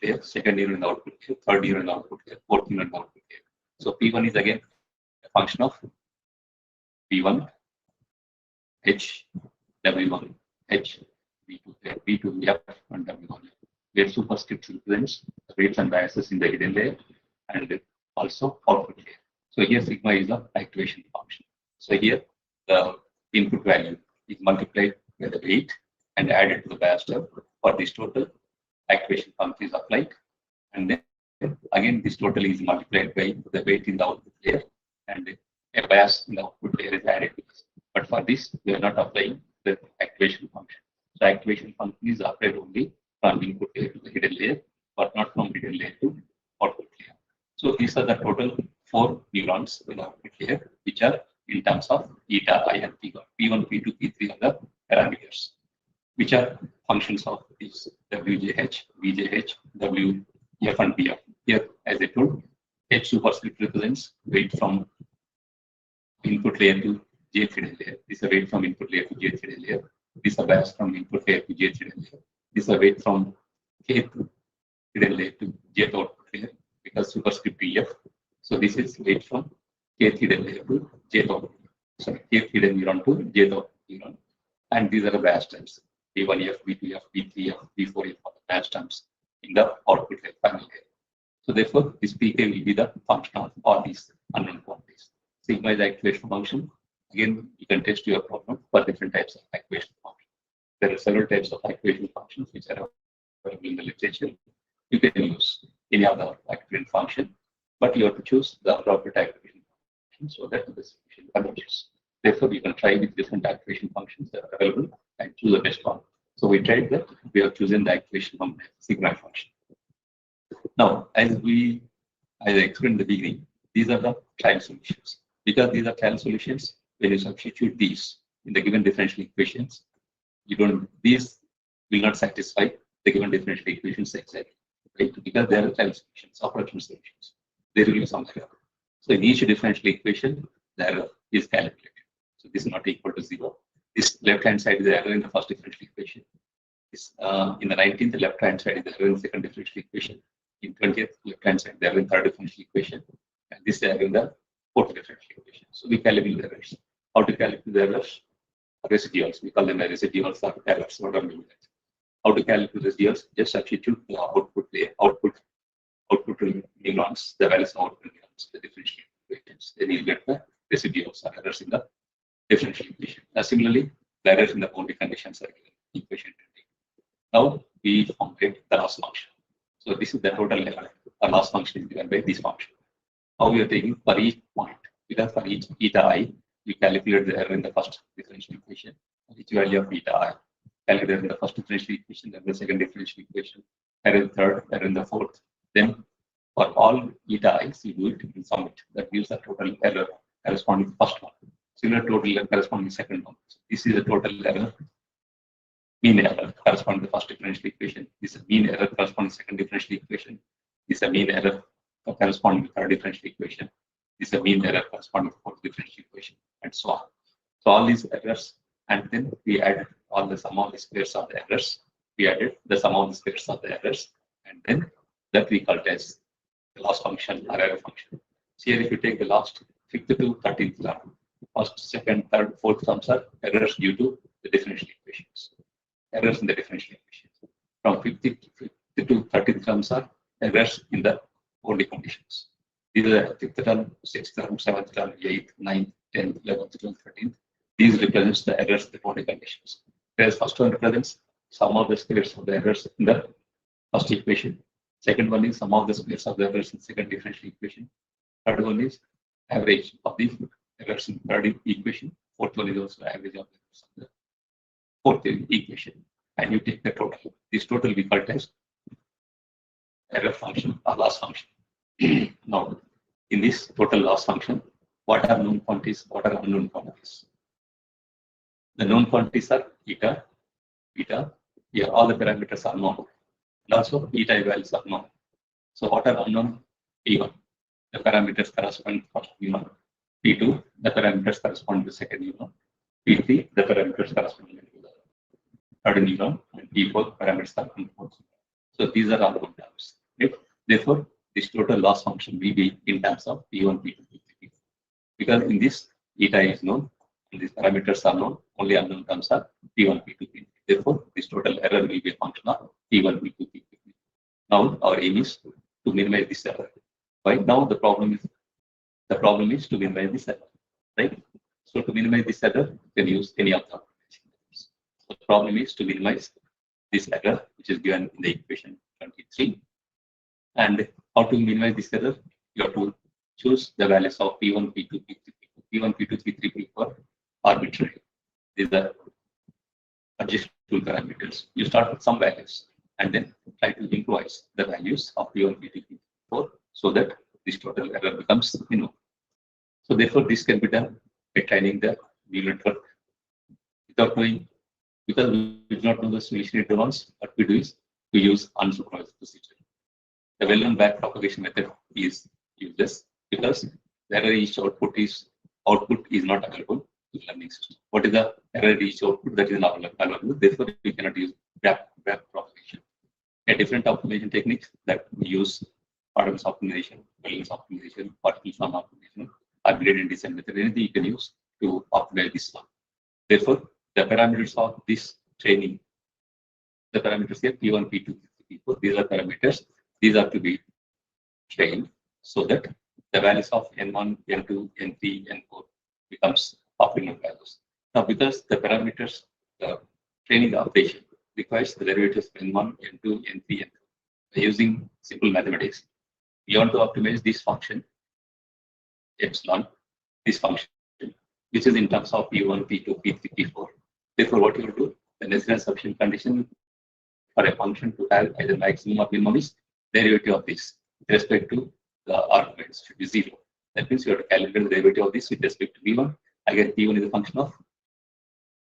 layer, second neuron in the output layer, third neuron in the output layer, fourth neuron in the output layer. So P1 is again a function of P1, H, W1, H, V2, V2, F, and W1. Where superscript represents the weights and biases in the hidden layer and also output layer. So here sigma is the activation function. So here the input value is multiplied by the weight and added to the bias term. For this total, activation function is applied, and then again this total is multiplied by the weight in the output layer, and a bias in the output layer is added to this. But for this, we are not applying the activation function. So activation function is applied only from input layer to the hidden layer, but not from hidden layer to output layer. So these are the total 4 neurons in the output layer, which are in terms of eta, I, and P1. P1, P2, P3 are the parameters, which are functions of these WJH, VJH, WF, and PF. Here, as I told, H superscript represents weight from input layer to jth hidden layer. This is a weight from input layer to jth hidden layer. This is a bias from input layer to jth hidden layer. This is a weight from kth hidden layer to jth output layer, because superscript PF. So this is weight from kth hidden layer to jth output. Sorry, kth hidden neuron to jth output neuron. And these are the bias terms. B1F, B2F, B3F, B4F are the bias terms in the output layer, final layer. So therefore, this PK will be the function of all these unknown quantities. Sigma is the activation function. Again, you can test your problem for different types of activation functions. There are several types of activation functions which are available in the literature. You can use any other activation function, but you have to choose the appropriate activation function so that the solution converges. Therefore, you can try with different activation functions that are available and choose the best one. So we tried that. We have chosen the activation function, sigma function. Now, as I explained in the beginning, these are the trial solutions. Because these are trial solutions, when you substitute these in the given differential equations, these will not satisfy the given differential equations exactly, right? Because they are trial solutions, approximate solutions. There will be some error. So in each differential equation, the error is calculated. So this is not equal to 0. This left-hand side is the error in the first differential equation. This, in the 19th, left-hand side is the error in the second differential equation. In 20th, left-hand side, the error in third differential equation. And this error in the fourth differential equation. So we calibrate the errors. How to calculate the errors? Residuals. We call them residuals or errors. What are mean? How to calculate residuals? Just substitute the output neurons, the values of output neurons, the differential equations. Then you get the residuals or errors in the differential equation. Similarly, the errors in the boundary conditions are given equation 20. Now we formulate the loss function. So this is the total error. The loss function is given by this function. How we are taking for each point, because for each eta I, we calculate the error in the first differential equation, each value of eta I. Calculate in the first differential equation, then the second differential equation, error in the third, error in the fourth. Then for all eta i's, you do it in sum it. That gives the total error corresponding to the first one. Similar total error corresponding to the second one. So this is the total error, mean error corresponding to the first differential equation. This is a mean error corresponding to the second differential equation. This is a mean error corresponding to the third differential equation. This is a mean error corresponding to the fourth differential equation, and so on. So all these errors, and then we add all the sum of the squares of the errors. We added the sum of the squares of the errors, and then that we call as the loss function or error function. So here, if you take the last 5th to 13th term, first, second, third, fourth terms are errors due to the differential equations. Errors in the differential equations. From 5th to 13th terms are errors in the boundary conditions. These are 5th term, 6th term, 7th term, 8th, 9th, 10th, 11th, 12th, 13th. These represents the errors in the boundary conditions. Whereas first one represents sum of the squares of the errors in the first equation. Second one is sum of the squares of the errors in the second differential equation. Third one is average of the errors in the third equation. Fourth one is also average of the errors of the fourth equation. And you take the total. This total we call as error function or loss function. Now, in this total loss function, what are known quantities? What are unknown quantities? The known quantities are eta, beta. Here, all the parameters are known. And also, eta values are known. So, what are unknown? P1, the parameters correspond to first neuron. P2, the parameters correspond to the second neuron. P3, the parameters correspond to the third neuron. And P4, parameters correspond to fourth neuron. So, these are all known terms. Right? Therefore, this total loss function will be in terms of P1, P2, P3, P4. Because in this, eta is known, and these parameters are known, only unknown terms are P1, P2, P3. Therefore, this total error will be a function of P1, P2, P3. Now, our aim is to minimize this error. Right now, the problem is to minimize this error. Right? So, to minimize this error, you can use any of the optimization. The problem is to minimize this error, which is given in the equation 23. And how to minimize this error? You have to choose the values of P1, P2, P3, P1, P2, P3, P4 arbitrary. These are adjustable parameters. You start with some values and then try to improvise the values of P1, P2, P4 so that this total error becomes minimum. So therefore, this can be done by training the neural network without knowing, because we do not know the solution neurons. What we do is we use unsupervised procedure. The well-known backpropagation method is useless because the error each output is not available to the learning system. What is the error each output that is not available? Therefore, we cannot use backpropagation. A different optimization techniques that we use parameters optimization, balance optimization, particle sum optimization, or gradient descent method. Anything you can use to optimize this one. Therefore, the parameters of this training, the parameters here P1, P2, P4, these are parameters. These are to be trained so that the values of N1, N2, N3, N4 becomes optimal values. Now, because the parameters, the training operation requires the derivatives of N1, N2, N3, N4. By using simple mathematics, we want to optimize this function, epsilon, this function, which is in terms of P1, P2, P3, P4. Therefore, what you will do, the necessary sufficient condition for a function to have either maximum or minimum is derivative of this with respect to the arguments should be 0. That means you have to calculate the derivative of this with respect to V1. Again, P1 is a function of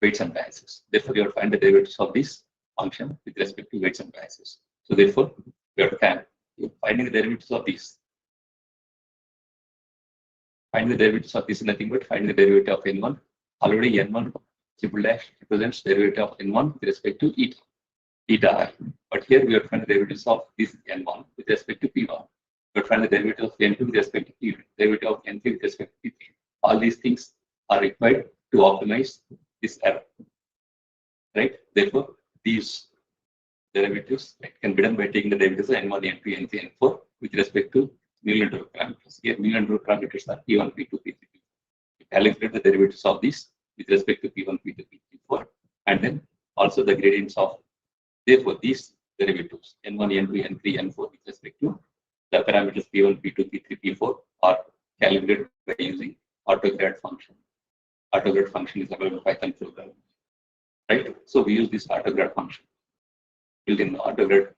weights and biases. Therefore, you have to find the derivatives of this function with respect to weights and biases. So therefore, you have to finding the derivatives of this. Find the derivatives of this is nothing but find the derivative of N1. Already N1 triple dash represents derivative of N1 with respect to eta I. But here we have to find the derivatives of this N1 with respect to P1. We have to find the derivative of N2 with respect to P1, derivative of N3 with respect to P3. All these things are required to optimize this error. Right? Therefore, these derivatives can be done by taking the derivatives of n1, n2, n3, n4 with respect to neural network parameters. Here, neural network parameters are p1, p2, p3, p4. We calculate the derivatives of these with respect to p1, p2, p4, and then also the gradients of, therefore, these derivatives n1, n2, n3, n4 with respect to the parameters p1, p2, p3, p4 are calculated by using autograd function. Autograd function is available in Python program. Right? So we use this autograd function built in the autograd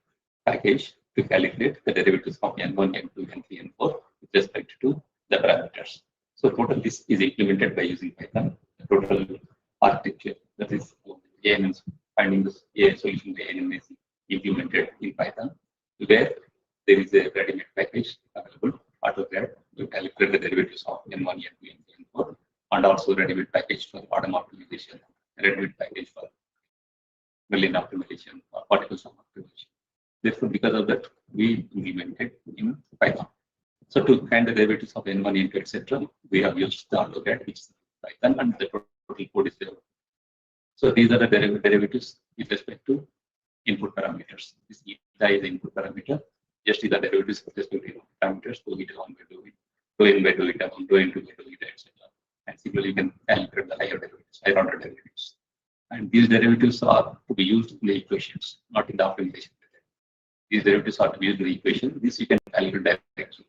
package to calculate the derivatives of n1, n2, n3, n4 with respect to the parameters. So total this is implemented by using Python. The total architecture, that is ANN, finding this AI solution by ANN is implemented in Python, where there is a ready-made package available, autograd, to calculate the derivatives of n1, n2, n3, n4, and also ready-made package for autumn optimization, ready-made package for Berlin optimization or particle sum optimization. Therefore, because of that, we implemented in Python. So to find the derivatives of n1, n2, etc., we have used the autograd, which is Python, and the total code is there. So these are the derivatives with respect to input parameters. This eta is the input parameter. Just is the derivatives with respect to parameters. So eta 1 by dou eta, dou n by dou eta 1, dou n2 by dou eta, etc. And similarly, you can calculate the higher derivatives, higher order derivatives. And these derivatives are to be used in the equations, not in the optimization method. These derivatives are to be used in the equation. This you can calculate directly.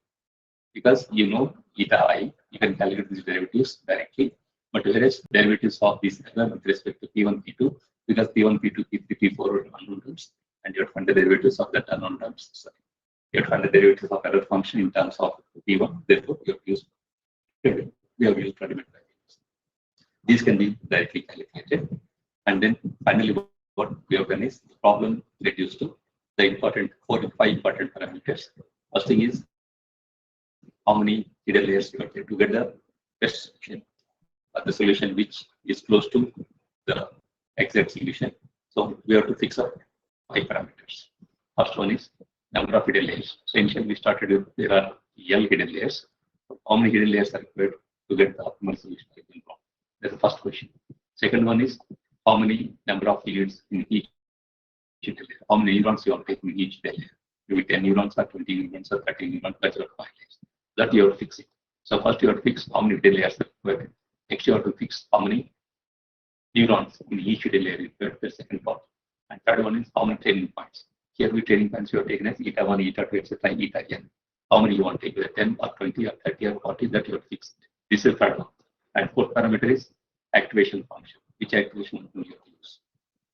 Because you know eta I, you can calculate these derivatives directly. But whereas derivatives of this error with respect to P1, P2, because P1, P2, P3, P4 are unknown terms, and you have to find the derivatives of that unknown terms. Sorry. You have to find the derivatives of error function in terms of P1. Therefore, you have used ready-made packages. These can be directly calculated. And then finally, what we have done is the problem reduced to the important 4 to 5 important parameters. First thing is how many hidden layers you have to get the best solution, the solution which is close to the exact solution. So we have to fix up 5 parameters. First one is number of hidden layers. So initially we started with there are L hidden layers. How many hidden layers are required to get the optimal solution? That's the first question. Second one is how many number of leads in each hidden layer? How many neurons you want to take in each hidden layer? Maybe 10 neurons or 20 neurons or 30 neurons, that's your 5 layers. That you have to fix it. So first you have to fix how many hidden layers are required. Next you have to fix how many neurons in each hidden layer required, the second part. And third one is how many training points. Here we training points you have taken as eta 1, eta 2, etc., eta n. How many you want to take, 10 or 20 or 30 or 40, that you have to fix it. This is the third one. And fourth parameter is activation function. Which activation function you have to use?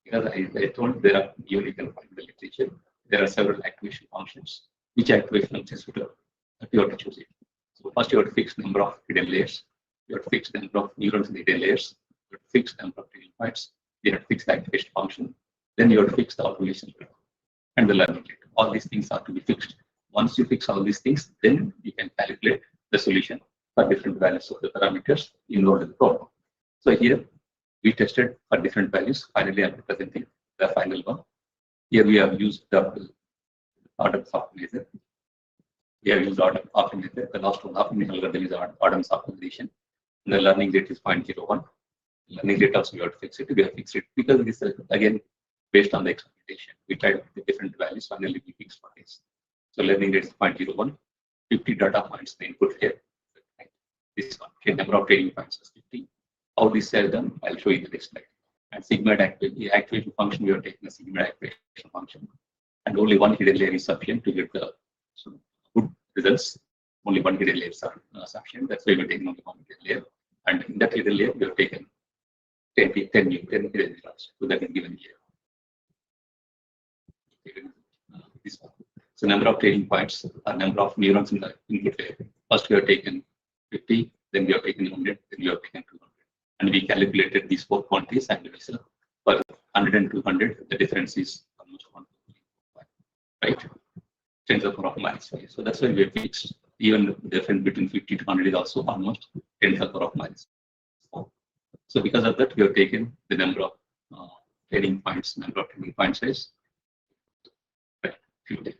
Because I told there are, you can find the literature, there are several activation functions. Which activation functions you have to choose it. So first you have to fix number of hidden layers. You have to fix the number of neurons in the hidden layers. You have to fix the number of training points. You have to fix the activation function. Then you have to fix the automation and the learning rate. All these things are to be fixed. Once you fix all these things, then you can calculate the solution for different values of the parameters involved in the problem. So here we tested for different values. Finally, I'm presenting the final one. Here we have used the Adams optimizer. We have used Adams optimizer. The last one optimization algorithm is Adams optimization. The learning rate is 0.01. Learning rate also we have to fix it. We have fixed it because this is again based on the expectation. We tried the different values. Finally, we fixed for this. So learning rate is 0.01. 50 data points the input here. This one, okay, number of training points is 50. How this is done, I'll show you the next slide. And sigma activation function, we are taking a sigma activation function. And only one hidden layer is sufficient to get the good results. Only one hidden layer is sufficient. That's why we're taking only one hidden layer. And in that hidden layer, we have taken 10 hidden layers. So that is given here. This one. So number of training points are number of neurons in the input layer. First we have taken 50, then we have taken 100, then we have taken 200. And we calculated these 4 quantities and we said for 100 and 200, the difference is almost 1, 2, 3, 4, 5, right? 10 to the power of minus 5. So that's why we have fixed. Even the difference between 50 to 100 is also almost 10 to the power of minus 4. So because of that, we have taken the number of training points, is 50.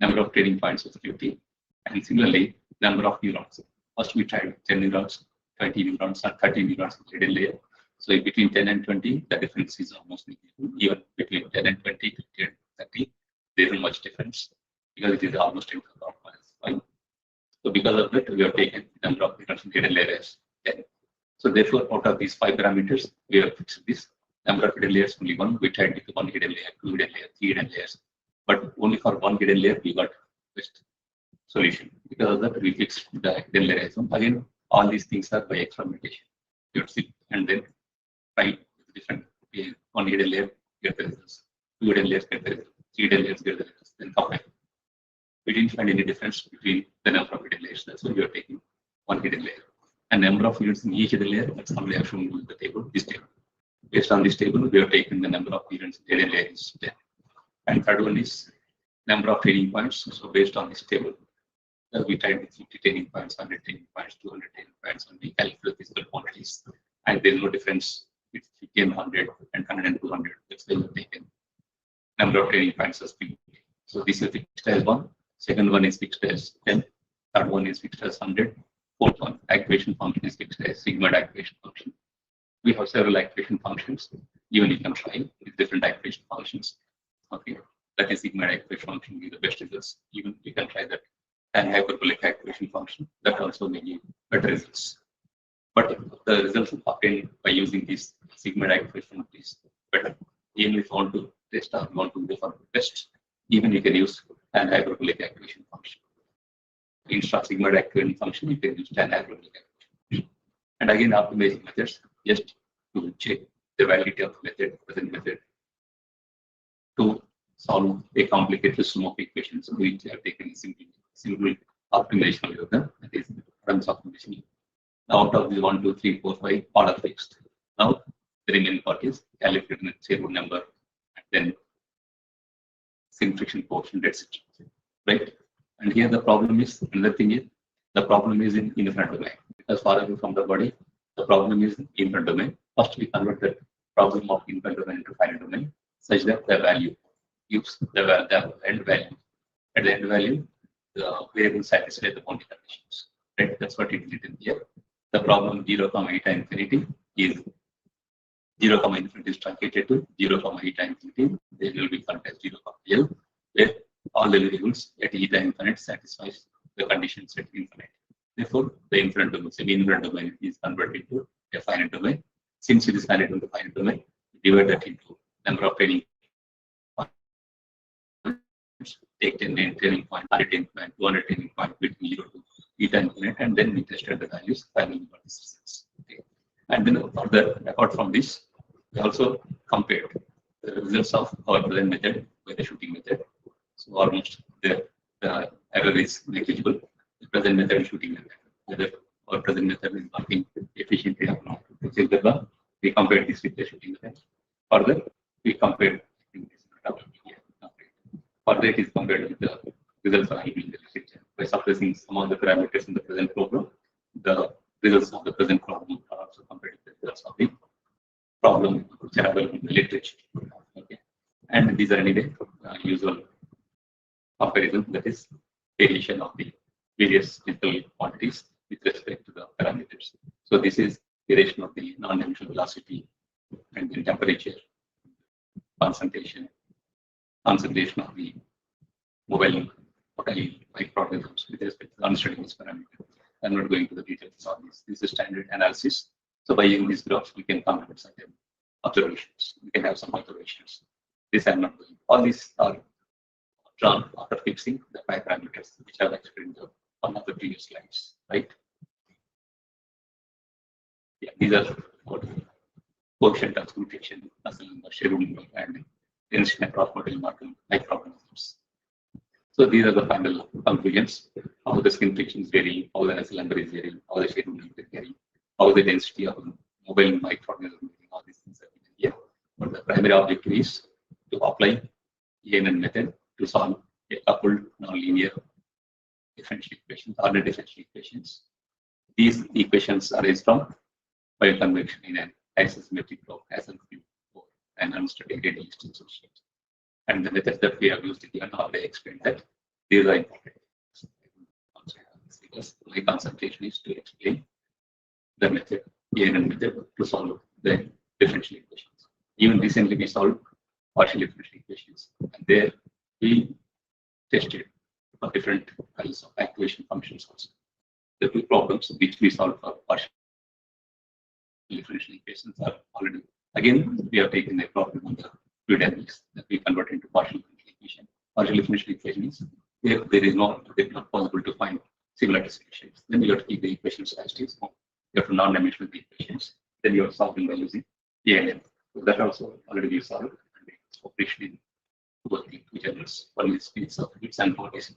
Number of training points is 50. And similarly, number of neurons. First we tried 10 neurons, 20 neurons or 30 neurons in hidden layer. So between 10 and 20, the difference is almost negligible. Even between 10 and 20 to 10 and 30, there isn't much difference because it is almost 10 to the power minus 5. So because of that, we have taken the number of neurons in hidden layer as 10. So therefore, out of these 5 parameters, we have fixed this number of hidden layers only one. We tried with 1 hidden layer, 2 hidden layer, 3 hidden layers, but only for 1 hidden layer we got best solution. Because of that, we fixed the hidden layer as one. Again, all these things are by experimentation. You sit and then try different 1 hidden layer, get the results, 2 hidden layers, get the results, 3 hidden layers, get the results, then compare. We didn't find any difference between the number of hidden layers. That's why we are taking 1 hidden layer. And number of units in each hidden layer, that's how we have shown in the table, this table. Based on this table, we have taken the number of units in hidden layer is 10. And third one is number of training points. So based on this table, we tried with 50 training points, 100 training points, 200 training points, and we calculate physical quantities. And there's no difference with 50 and 100 and 100 and 200. That's why we've taken number of training points as P. So this is fixed as 1. Second one is fixed as 10. Third one is fixed as 100. Fourth one, activation function is fixed as sigma activation function. We have several activation functions. Even you can try with different activation functions. Okay, that is sigma activation function give the best results. Even you can try that and hyperbolic activation function that also may give better results. But the results obtained by using this sigma activation is better. Even if you want to test or you want to go for best, even you can use an hyperbolic activation function. Instead of sigma activation function, you can use an hyperbolic activation function. And again, optimizing methods just to check the validity of method, present method, to solve a complicated system of equations. We have taken a simple optimization algorithm, that is runs optimization. Now, out of the 1, 2, 3, 4, 5, all are fixed. Now, the remaining part is calculating the Sherwood number and then sin friction coefficient, etc. Right? And here the problem is, another thing is, the problem is in infinite domain. Because far away from the body, the problem is in infinite domain. First, we convert the problem of infinite domain into finite domain, such that the value gives the end value. At the end value, the variable satisfies the boundary conditions. Right? That's what it is written here. The problem 0, eta infinity is 0, infinity is truncated to 0, eta infinity. There will be context 0, L, where all the variables at eta infinite satisfies the conditions at infinite. Therefore, the infinite domain, semi-infinite domain is converted to a finite domain. Since it is finite into finite domain, divide that into number of training points. Take 10 training point, 100 training point, 200 training point between 0 to eta infinite, and then we tested the values. Finally, we got these results. Okay. And then further, apart from this, we also compared the results of our present method with the shooting method. So almost the error is negligible. The present method and shooting method, whether our present method is working efficiently or not. We compared this with the shooting method. Further, we compared further it is compared with the results of the literature. By suppressing some of the parameters in the present program, the results of the present problem are also compared with the results of the problem which are available in the literature. Okay. And these are anyway usual comparison, that is variation of the various physical quantities with respect to the parameters. So this is variation of the non-dimensional velocity and the temperature, concentration of the mobile microorganisms with respect to the unstudied parameters. I'm not going to the details of this. This is standard analysis. So by using these graphs, we can come up with certain observations. We can have some observations. This I'm not doing. All these are drawn after fixing the 5 parameters, which I've explained in one of the previous slides, right? Yeah, these are coefficient of skin friction, muscle number, Sherwood number, and density across microorganisms. So these are the final conclusions. How the skin friction is varying, how the muscle number is varying, how the Sherwood number is varying, how the density of mobile microorganisms is varying. All these things are here. But the primary objective is to apply ENN method to solve a coupled nonlinear differential equations, ordered differential equations. These equations arise from bioconvection in an isosymmetric flow, as before, and unstudied radial distance association. And the methods that we have used in the end already explained that these are important. Because my concentration is to explain the method, ANN method, to solve the differential equations. Even recently, we solved partial differential equations. And there we tested for different kinds of activation functions also. The two problems which we solved for partial differential equations are already, again, we have taken a problem on the fluid dynamics that we convert into partial differential equation. Partial differential equation is if there is not possible to find similar distributions, then you have to keep the equations as is. You have to non-dimensional the equations. Then you are solving by using ANN. So that also already we solved. Operation in working two generals. One is speeds of fluids and one is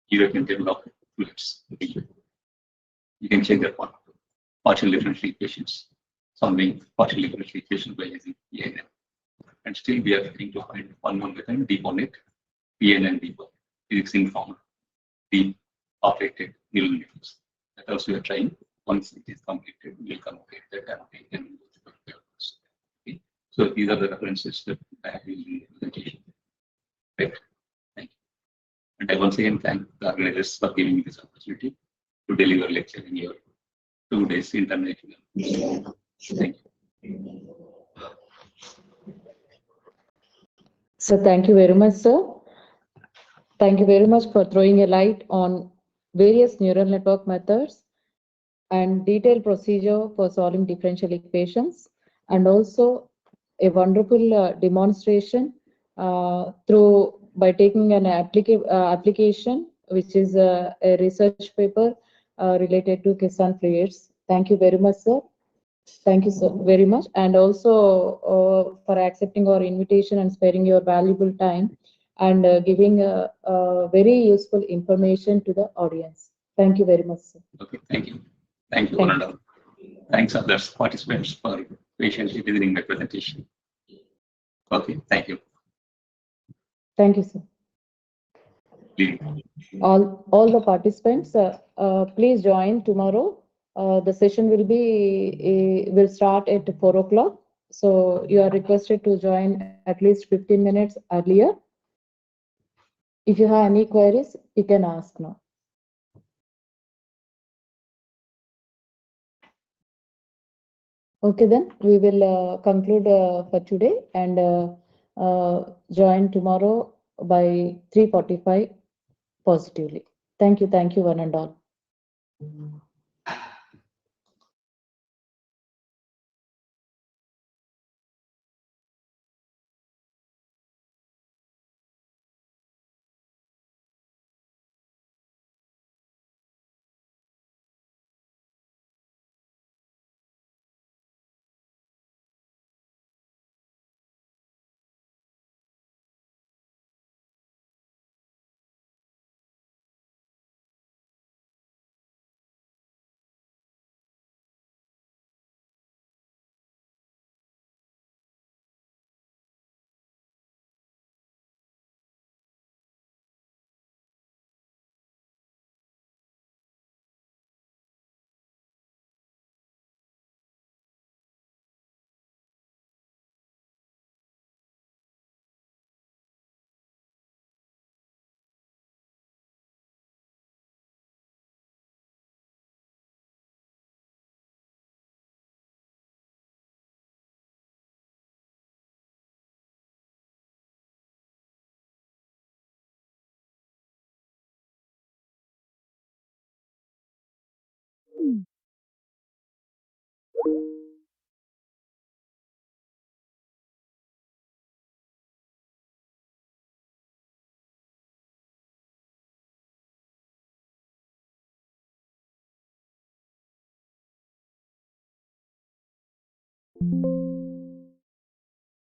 European table of fluids. You can check that one. Partial differential equations, solving partial differential equations by using PNN. And still we are trying to find one more method, deep on it, PNN deeper, physics informed, deep operated neural networks. That also we are trying. Once it is completed, we will complete that and we can use it. Okay. So these are the references that I have used in the presentation. Right. Thank you. And I once again thank the organizers for giving me this opportunity to deliver lecture in your 2 days international. Thank you. So thank you very much, sir. Thank you very much for throwing a light on various neural network methods and detailed procedure for solving differential equations, and also a wonderful demonstration by taking an application, which is a research paper related to Kisan fluids. Thank you very much, sir. Thank you so very much, and also for accepting our invitation and sparing your valuable time and giving very useful information to the audience. Thank you very much, sir. Okay, thank you. Thank you, Ananda. Thanks other participants for patiently listening my presentation. Okay, thank you. Thank you, sir. All the participants, please join tomorrow. The session will start at 4 o'clock. So you are requested to join at least 15 minutes earlier. If you have any queries, you can ask now. Okay, then we will conclude for today and join tomorrow by 3:45 positively. Thank you, one and all.